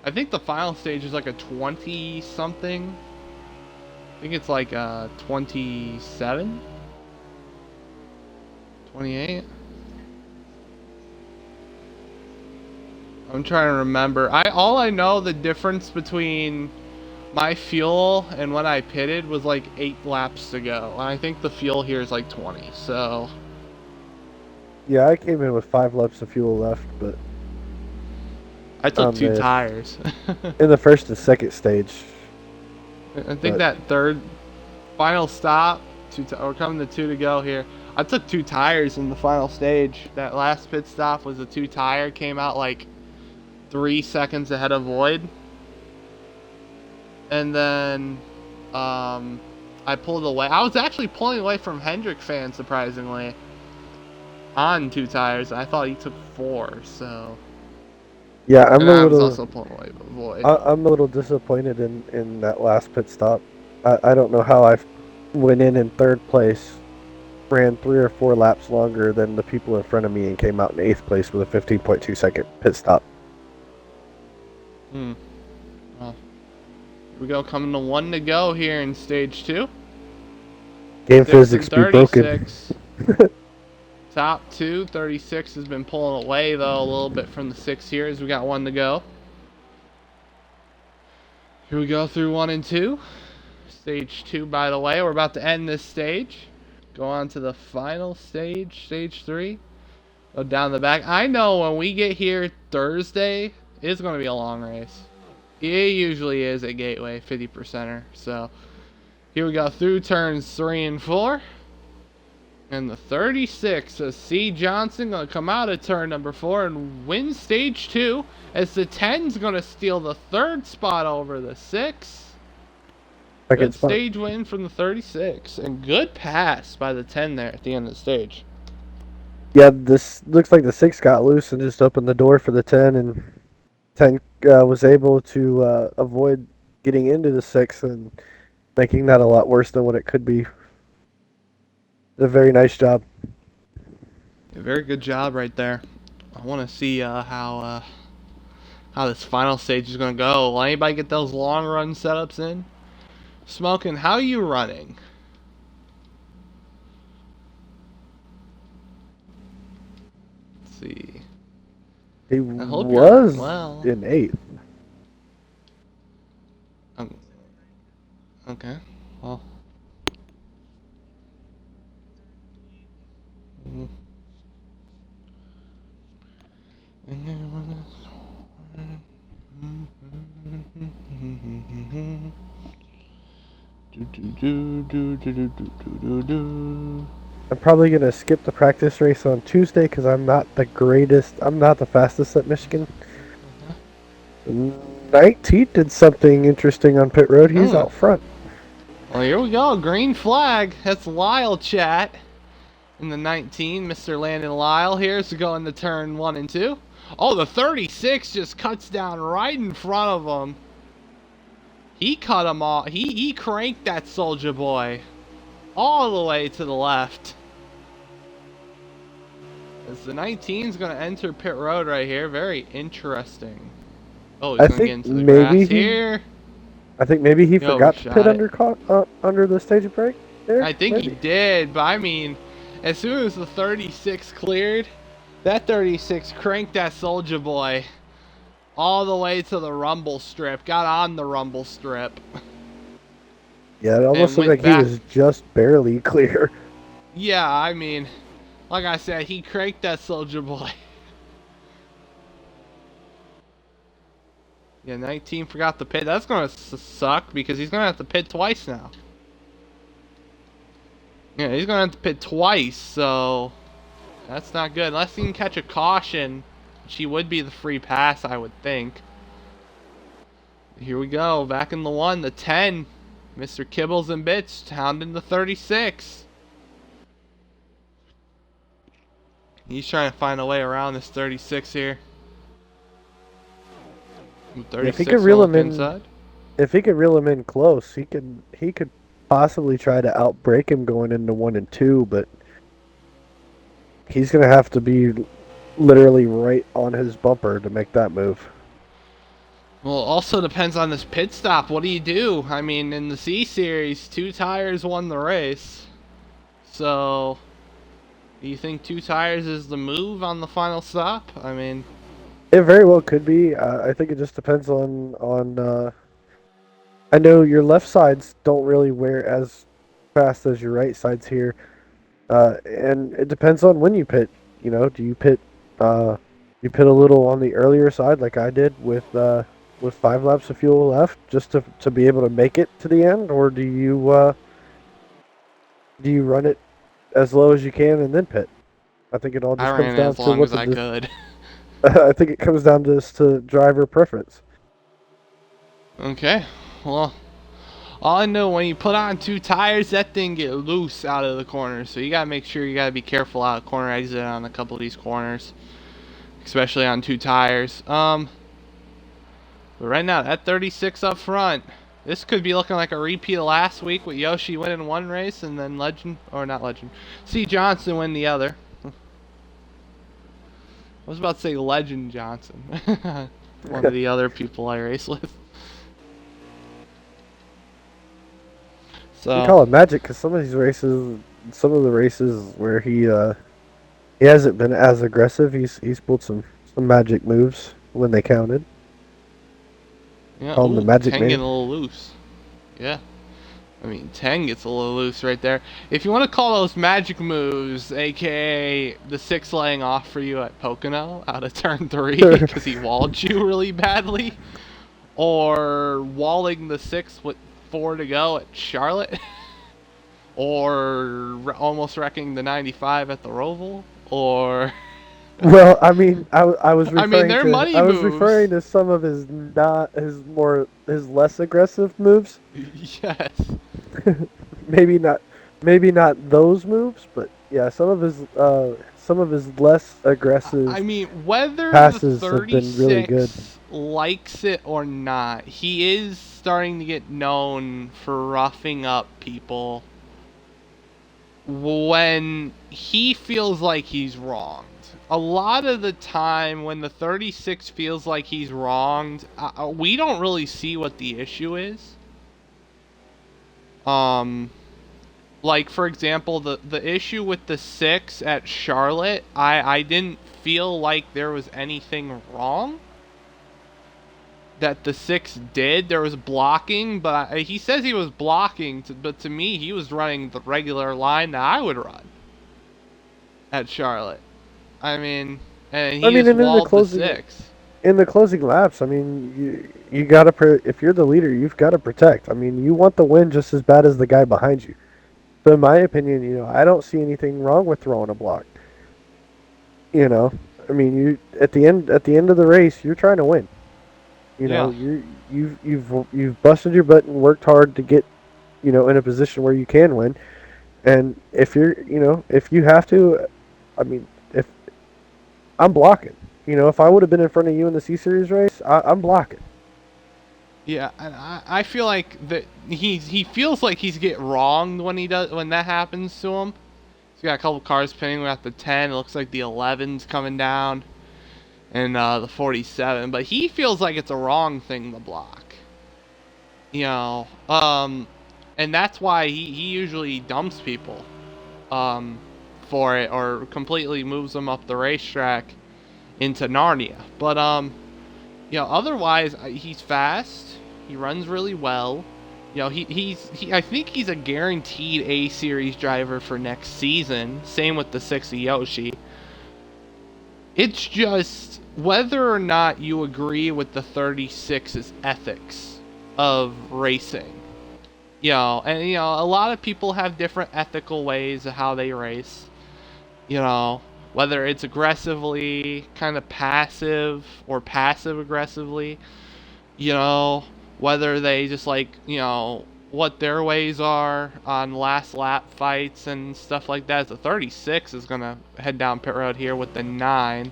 I think the final stage is like a 20 something. I think it's like 27, 28. I'm trying to remember. All I know, the difference between my fuel and when I pitted was like 8 laps to go. And I think the fuel here is like 20. So Yeah, I came in with 5 laps of fuel left, but I took 2 tires. in the first and second stage. I think that third final stop, we're coming to 2 to go here. I took 2 tires in the final stage. That last pit stop was a 2 tire. Came out like 3 seconds ahead of Void. And then I pulled away. I was actually pulling away from Hendrick fan, surprisingly, on 2 tires. I thought he took 4, so... Yeah, I was also pulling away from Void. I'm a little disappointed in that last pit stop. I don't know how I went in third place, ran 3 or 4 laps longer than the people in front of me, and came out in 8th place with a 15.2 second pit stop. Well, here we go, coming to 1 to go here in stage 2. Game physics be broken. Top 2, 36 has been pulling away though a little bit from the 6 here as we got 1 to go. Here we go through 1 and 2. Stage 2, by the way, we're about to end this stage. Go on to the final stage, stage 3. Go down the back. I know when we get here Thursday, it's going to be a long race. It usually is at Gateway, 50%er. So here we go through turns 3 and 4. And the 36 of C. Johnson going to come out of turn number 4 and win stage 2. As the 10's going to steal the 3rd spot over the 6. Good stage win from the 36. And good pass by the 10 there at the end of the stage. Yeah, this looks like the 6 got loose and just opened the door for the 10. And 10 was able to avoid getting into the 6 and making that a lot worse than what it could be. A very nice job. A very good job right there. I want to see how this final stage is going to go. Will anybody get those long run setups in? Smoking, how are you running? Let's see. He was in 8th. Okay. Well. I'm probably going to skip the practice race on Tuesday because I'm not the fastest at Michigan. 19th did something interesting on pit road. He's out front. Well, here we go. Green flag. That's Lyle chat. In the 19, Mr. Landon Lyle here is going to turn 1 and 2. Oh, the 36 just cuts down right in front of him. He cut him off. He cranked that soldier boy all the way to the left. As the 19 is going to enter pit road right here. Very interesting. Oh, he's going to get into the grass here. I think maybe he forgot to pit under the stage brake there. I think he did, but I mean, as soon as the 36 cleared, that 36 cranked that soldier boy all the way to the rumble strip. Got on the rumble strip. Yeah, it almost looked like he was just barely clear. Yeah, I mean, like I said, he cranked that soldier boy. Yeah, 19 forgot to pit. That's gonna suck because he's gonna have to pit twice now. Yeah, he's gonna have to pit twice, so that's not good. Unless he can catch a caution, which would be the free pass, I would think. Here we go, back in the 1, the 10. Mr. Kibbles and Bits, hounding the 36. He's trying to find a way around this 36 here. 36 if he could reel him in, inside. if he could reel him in close, he could possibly try to outbreak him going into 1 and 2, but he's gonna have to be literally right on his bumper to make that move. Well, also depends on this pit stop. What do you do? I mean, in the C Series, 2 tires won the race. So, do you think 2 tires is the move on the final stop? I mean, It very well could be. I think it just depends on. I know your left sides don't really wear as fast as your right sides here, and it depends on when you pit. You know, do you pit? You pit a little on the earlier side, like I did with 5 laps of fuel left, just to be able to make it to the end, or do you run it as low as you can and then pit? I think it all I just ran comes it down as to long what as I could. I think it comes down to driver preference. Okay, well, all I know, when you put on 2 tires, that thing get loose out of the corner. So you gotta make sure you gotta be careful out of corner exit on a couple of these corners, especially on 2 tires. But right now, that 36 up front, this could be looking like a repeat of last week with Yoshi winning one race and then C. Johnson win the other. I was about to say Legend Johnson. One of the other people I race with. We So, call it magic because some of the races where he hasn't been as aggressive, he's pulled some magic moves when they counted. yeah, Call him the ooh, Magic 10 Man. getting a little loose. Yeah. I mean, 10 gets a little loose right there. If you want to call those magic moves, aka the 6 laying off for you at Pocono out of turn 3 because he walled you really badly, or walling the 6 with 4 to go at Charlotte, or almost wrecking the 95 at the Roval, or Well, I mean, I was I mean, referring they're to money moves. some of his not his less aggressive moves. Yes. maybe not maybe not those moves, but yeah, some of his less aggressive I mean, whether the passes have been really good. 36 likes it or not, he is starting to get known for roughing up people when he feels like he's wronged. A lot of the time, when the 36 feels like he's wronged, we don't really see what the issue is. Like, for example, the issue with the 6 at Charlotte, I didn't feel like there was anything wrong that the 6 did. There was blocking, but he says he was blocking, but to me, he was running the regular line that I would run at Charlotte. I mean, and he just and walled the 6. in the closing laps, I mean, you gotta if you're the leader, you've got to protect. I mean, you want the win just as bad as the guy behind you. So in my opinion, I don't see anything wrong with throwing a block. You know, I mean, you at the end of the race, you're trying to win. Yeah. You've busted your butt and worked hard to get, in a position where you can win. And if you have to, I mean, if I'm blocking, if I would have been in front of you in the C Series race, I'm blocking. Yeah, and I feel like that he feels like he's get wronged when that happens to him. He's got a couple cars pinning. We got the 10. It looks like the 11's coming down, and the 47. But he feels like it's a wrong thing to block. And that's why he usually dumps people, for it, or completely moves them up the racetrack into Narnia. But otherwise, he's fast. He runs really well. I think he's a guaranteed A Series driver for next season. Same with the 6 Yoshi. It's just whether or not you agree with the 36's ethics of racing. A lot of people have different ethical ways of how they race. Whether it's aggressively, kind of passive, or passive aggressively. Whether they just what their ways are on last lap fights and stuff like that. The 36 is going to head down pit road here with the 9.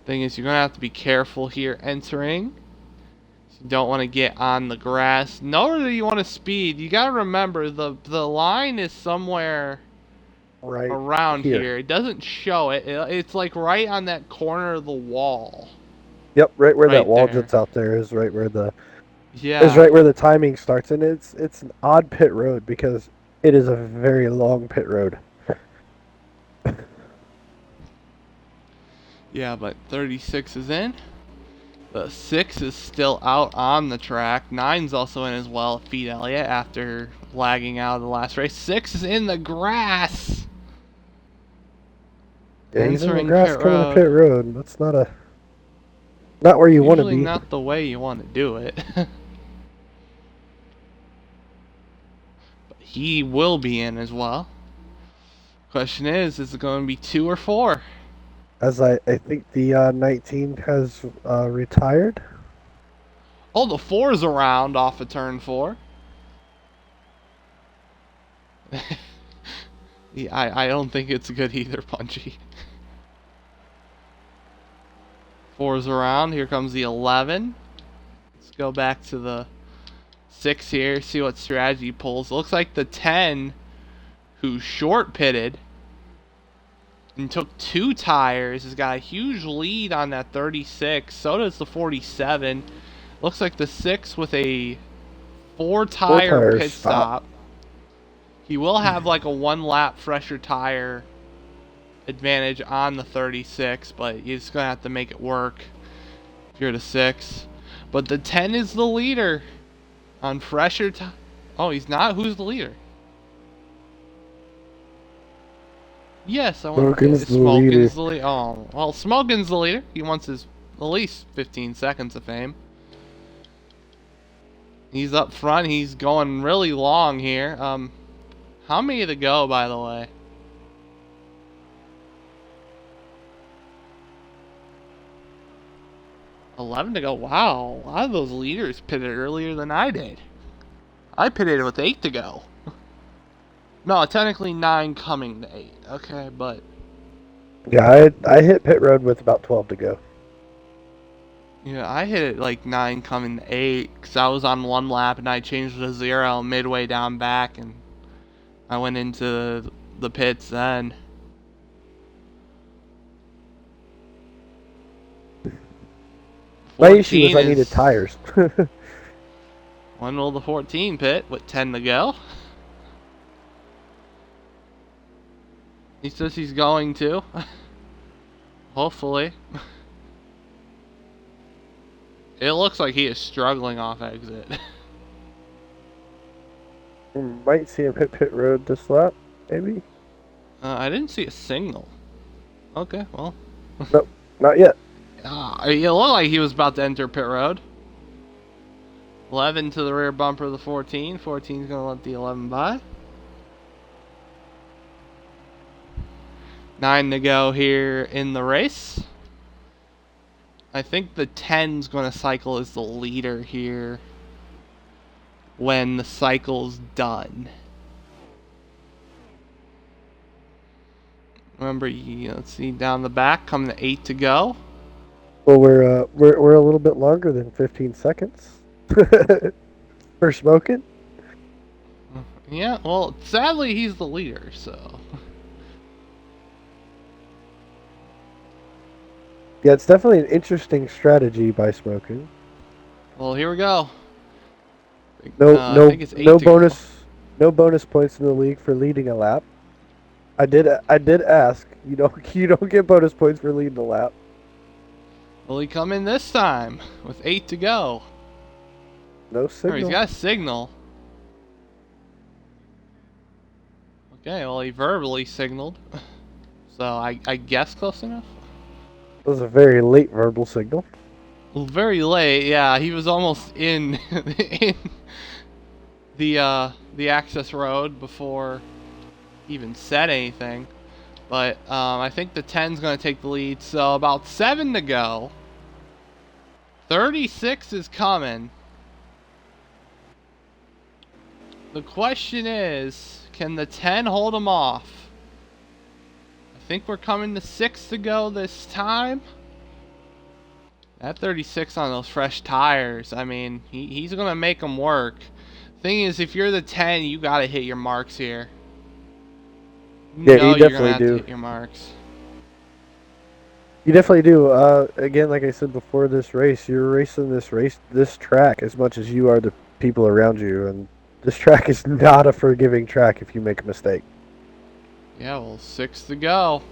Thing is, you're going to have to be careful here entering. You don't want to get on the grass, nor do you want to speed. You got to remember the line is somewhere Right around here. It doesn't show it. It's like right on that corner of the wall. Yep, right where Right that wall there. juts out there is right where the Yeah. timing starts, and it's an odd pit road because it is a very long pit road. Yeah, but 36 is in. The 6 is still out on the track. 9's also in as well, Feed Elliott, after lagging out of the last race. 6 is in the grass. Yeah, he's in the Entering grass pit coming to road. pit road. That's not where you want to Usually be. not the way you want to do it. But he will be in as well. Question is it going to be 2 or 4? As I think the 19 has retired. Oh, the 4's around off of turn 4. Yeah, I don't think it's good either, Punchy. 4's around. Here comes the 11. Let's go back to the 6 here, see what strategy pulls. It looks like the 10, who short pitted and took 2 tires, has got a huge lead on that 36. So does the 47. Looks like the 6 with a 4-tire pit stop. He will have like a 1-lap fresher tire advantage on the 36, but he's going to have to make it work if you're the 6. But the 10 is the leader on fresher tire. Oh, he's not? Who's the leader? Yes, I want Smokin's the leader. Smokin's the leader. Oh, well, Smokin's the leader. He wants his at least 15 seconds of fame. He's up front. He's going really long here. How many to go, by the way? $11 to go. Wow, a lot of those leaders pitted earlier than I did. I pitted with 8 to go. No, technically 9 coming to 8. Okay, but Yeah, I hit pit road with about 12 to go. yeah, I hit it like 9 coming to 8 because I was on 1 lap and I changed to 0 midway down back and I went into the pits then. My issue is I needed tires. When will the 14 pit with 10 to go? He says he's going to. Hopefully. It looks like he is struggling off exit. Might see him hit pit road this lap, maybe? I didn't see a signal. Okay, well. Nope, not yet. It looked like he was about to enter pit road. 11 to the rear bumper of the 14. 14's going to let the 11 by. 9 to go here in the race. I think the 10's going to cycle as the leader here when the cycle's done. Remember, let's see, down the back, coming to 8 to go. Well, we're a little bit longer than 15 seconds for Smokin. Yeah, well, sadly, he's the leader, so. Yeah, it's definitely an interesting strategy by Smokin. Well, here we go. No I think it's 8 to go. No bonus points in the league for leading a lap. I did ask. You don't get bonus points for leading a lap. Will he come in this time with 8 to go? No signal. He's got a signal. Okay, well, he verbally signaled. So I guess close enough. That was a very late verbal signal. Well, very late, yeah. He was almost in in the access road before he even said anything. But I think the 10's going to take the lead. So about 7 to go. 36 is coming. The question is, can the 10 hold him off? I think we're coming to 6 to go this time. That 36 on those fresh tires, I mean, he's going to make them work. Thing is, if you're the 10, you got to hit your marks here. You Yeah, know you you're going to definitely have to do. hit your marks. You definitely do. Again, like I said before this race, you're racing this track as much as you are the people around you, and this track is not a forgiving track if you make a mistake. Yeah, well, 6 to go.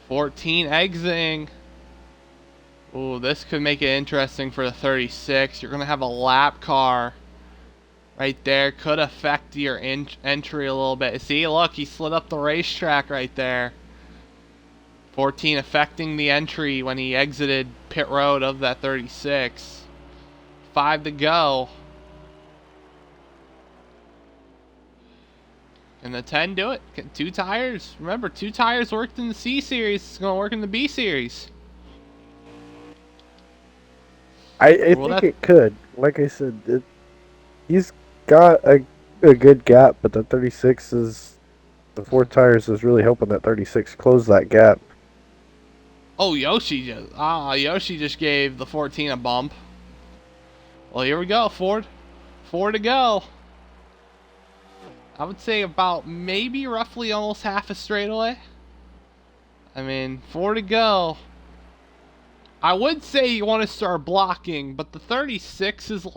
14 exiting. Ooh, this could make it interesting for the 36. You're going to have a lap car right there. Could affect your entry a little bit. See, look, he slid up the racetrack right there. 14 affecting the entry when he exited pit road of that 36. 5 to go. Can the 10 do it? Can 2 tires? Remember, 2 tires worked in the C series. It's going to work in the B series. I Well, think that it could. Like I said, he's got a good gap, but the 36 is the 4 tires is really helping that 36 close that gap. Oh, Yoshi just gave the 14 a bump. Well, here we go, Ford. 4 to go. I would say about maybe roughly almost half a straightaway. I mean, 4 to go. I would say you want to start blocking, but the 36 is,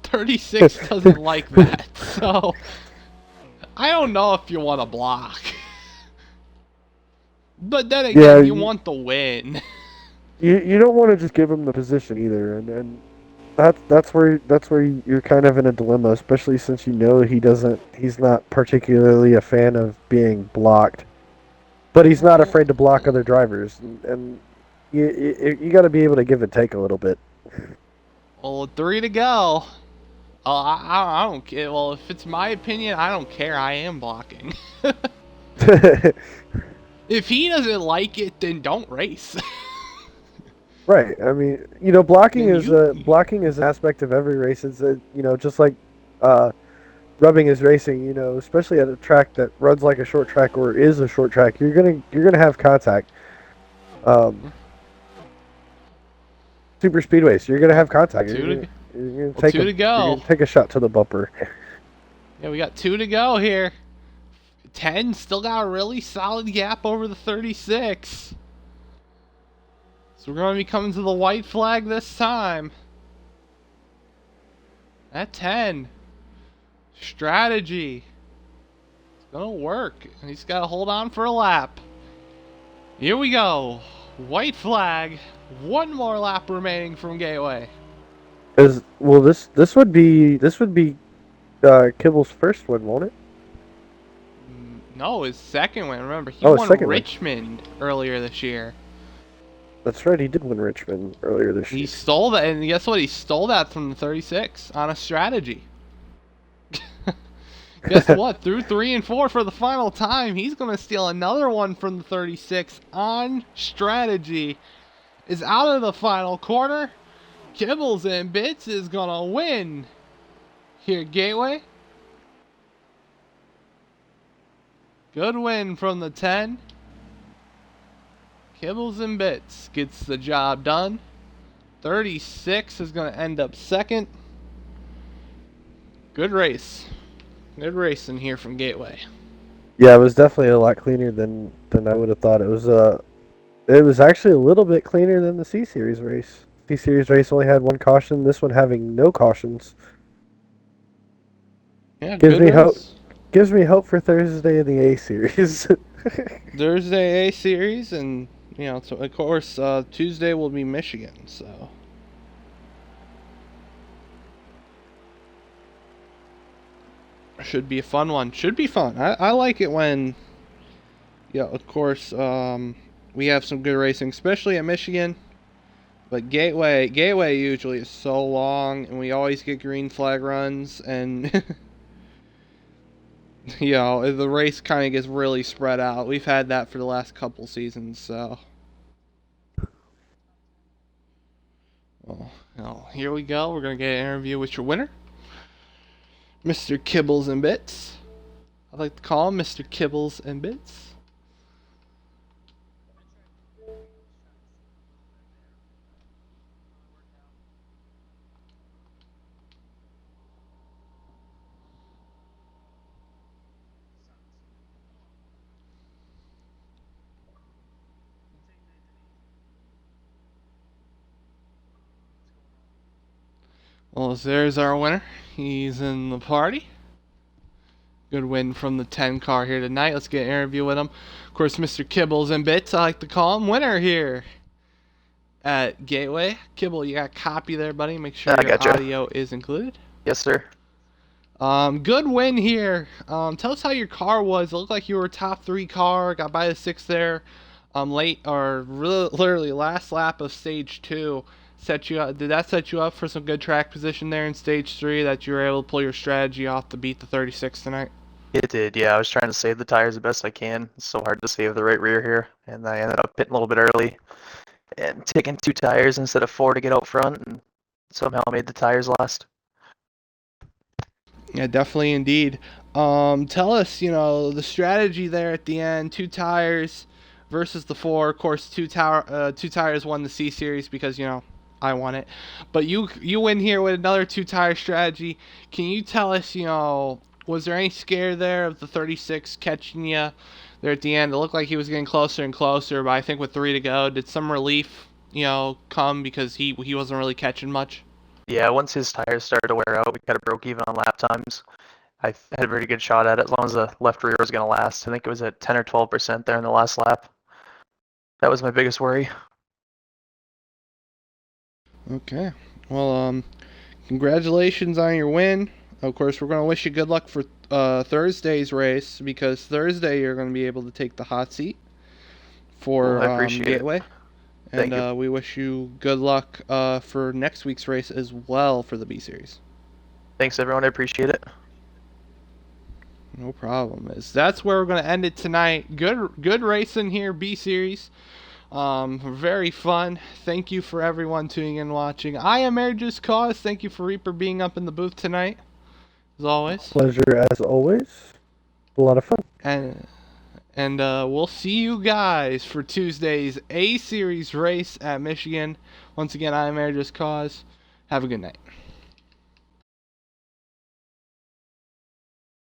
36 doesn't like that. So, I don't know if you want to block. But then Yeah, again, you want the win. you don't want to just give him the position either, and that's where you're kind of in a dilemma, especially since you know he's not particularly a fan of being blocked, but he's not afraid to block other drivers, and you got to be able to give and take a little bit. Well, 3 to go. Oh, I don't care. Well, if it's my opinion, I don't care. I am blocking. If he doesn't like it, then don't race. Right. I mean, Then blocking is an aspect of every race. It's just like uh, rubbing is racing. Especially at a track that runs like a short track or is a short track, you're gonna have contact. Um, super speedways, you're gonna Well, have contact. two to You're go. gonna take a shot to the bumper. Yeah, we got 2 to go here. 10 still got a really solid gap over the 36. So we're going to be coming to the white flag this time. At 10. Strategy. It's going to work. He's got to hold on for a lap. Here we go. White flag. One more lap remaining from Gateway. This would be Kibble's first win, won't it? No, his second win. Remember, he Oh, his won second win. Richmond earlier this year. That's right. He did win Richmond earlier this He year. stole that, and guess what? He stole that from the 36 on a strategy. Guess what? Through 3 and 4 for the final time, he's going to steal another one from the 36 on strategy. Is out of the final quarter. Kibbles and Bits is going to win here at Gateway. Good win from the 10. Kibbles and Bits gets the job done. 36 is going to end up second. Good race. Good racing here from Gateway. Yeah, it was definitely a lot cleaner than I would have thought. It was actually a little bit cleaner than the C Series race. C Series race only had one caution. This one having no cautions. Yeah, Gives good me hope. race. Gives me hope for Thursday in the A Series. Thursday A series, and so of course Tuesday will be Michigan. So should be a fun one. Should be fun. I like it when Yeah, of course, we have some good racing, especially at Michigan. But Gateway usually is so long, and we always get green flag runs, and the race kind of gets really spread out. We've had that for the last couple seasons, so. Well, here we go. We're gonna get an interview with your winner, Mr. Kibbles and Bits. I like to call him Mr. Kibbles and Bits. Well, there's our winner. He's in the party. Good win from the 10 car here tonight. Let's get an interview with him. Of course, Mr. Kibbles and Bits, I like to call him, winner here at Gateway. Kibble, you got a copy there, buddy? Make sure your audio is included. Yes, sir. Good win here. Tell us how your car was. It looked like you were a top 3 car. Got by the 6 there. Late or literally last lap of stage 2. Set you up. Did that set you up for some good track position there in stage 3 that you were able to pull your strategy off to beat the 36 tonight? It did, yeah. I was trying to save the tires the best I can. It's so hard to save the right rear here, and I ended up pitting a little bit early and taking 2 tires instead of 4 to get out front, and somehow made the tires last. Yeah, definitely indeed. Tell us, the strategy there at the end. 2 tires versus the 4. Of course, 2 tires won the C series because I won it. But you win here with another 2 tire strategy. Can you tell us, was there any scare there of the 36 catching you there at the end? It looked like he was getting closer and closer, but I think with 3 to go, did some relief, come because he wasn't really catching much? Yeah, once his tires started to wear out, we kind of broke even on lap times. I had a very good shot at it as long as the left rear was going to last. I think it was at 10 or 12% there in the last lap. That was my biggest worry. Okay. Well, congratulations on your win. Of course, we're going to wish you good luck for Thursday's race because Thursday you're going to be able to take the hot seat for Gateway. And we wish you good luck for next week's race as well for the B Series. Thanks, everyone. I appreciate it. No problem. That's where we're going to end it tonight. Good racing here, B Series. Very fun. Thank you for everyone tuning in and watching. I am Air Just Cause. Thank you for Reaper being up in the booth tonight, as always. Pleasure as always. A lot of fun. And we'll see you guys for Tuesday's A Series race at Michigan. Once again, I am Air Just Cause. Have a good night.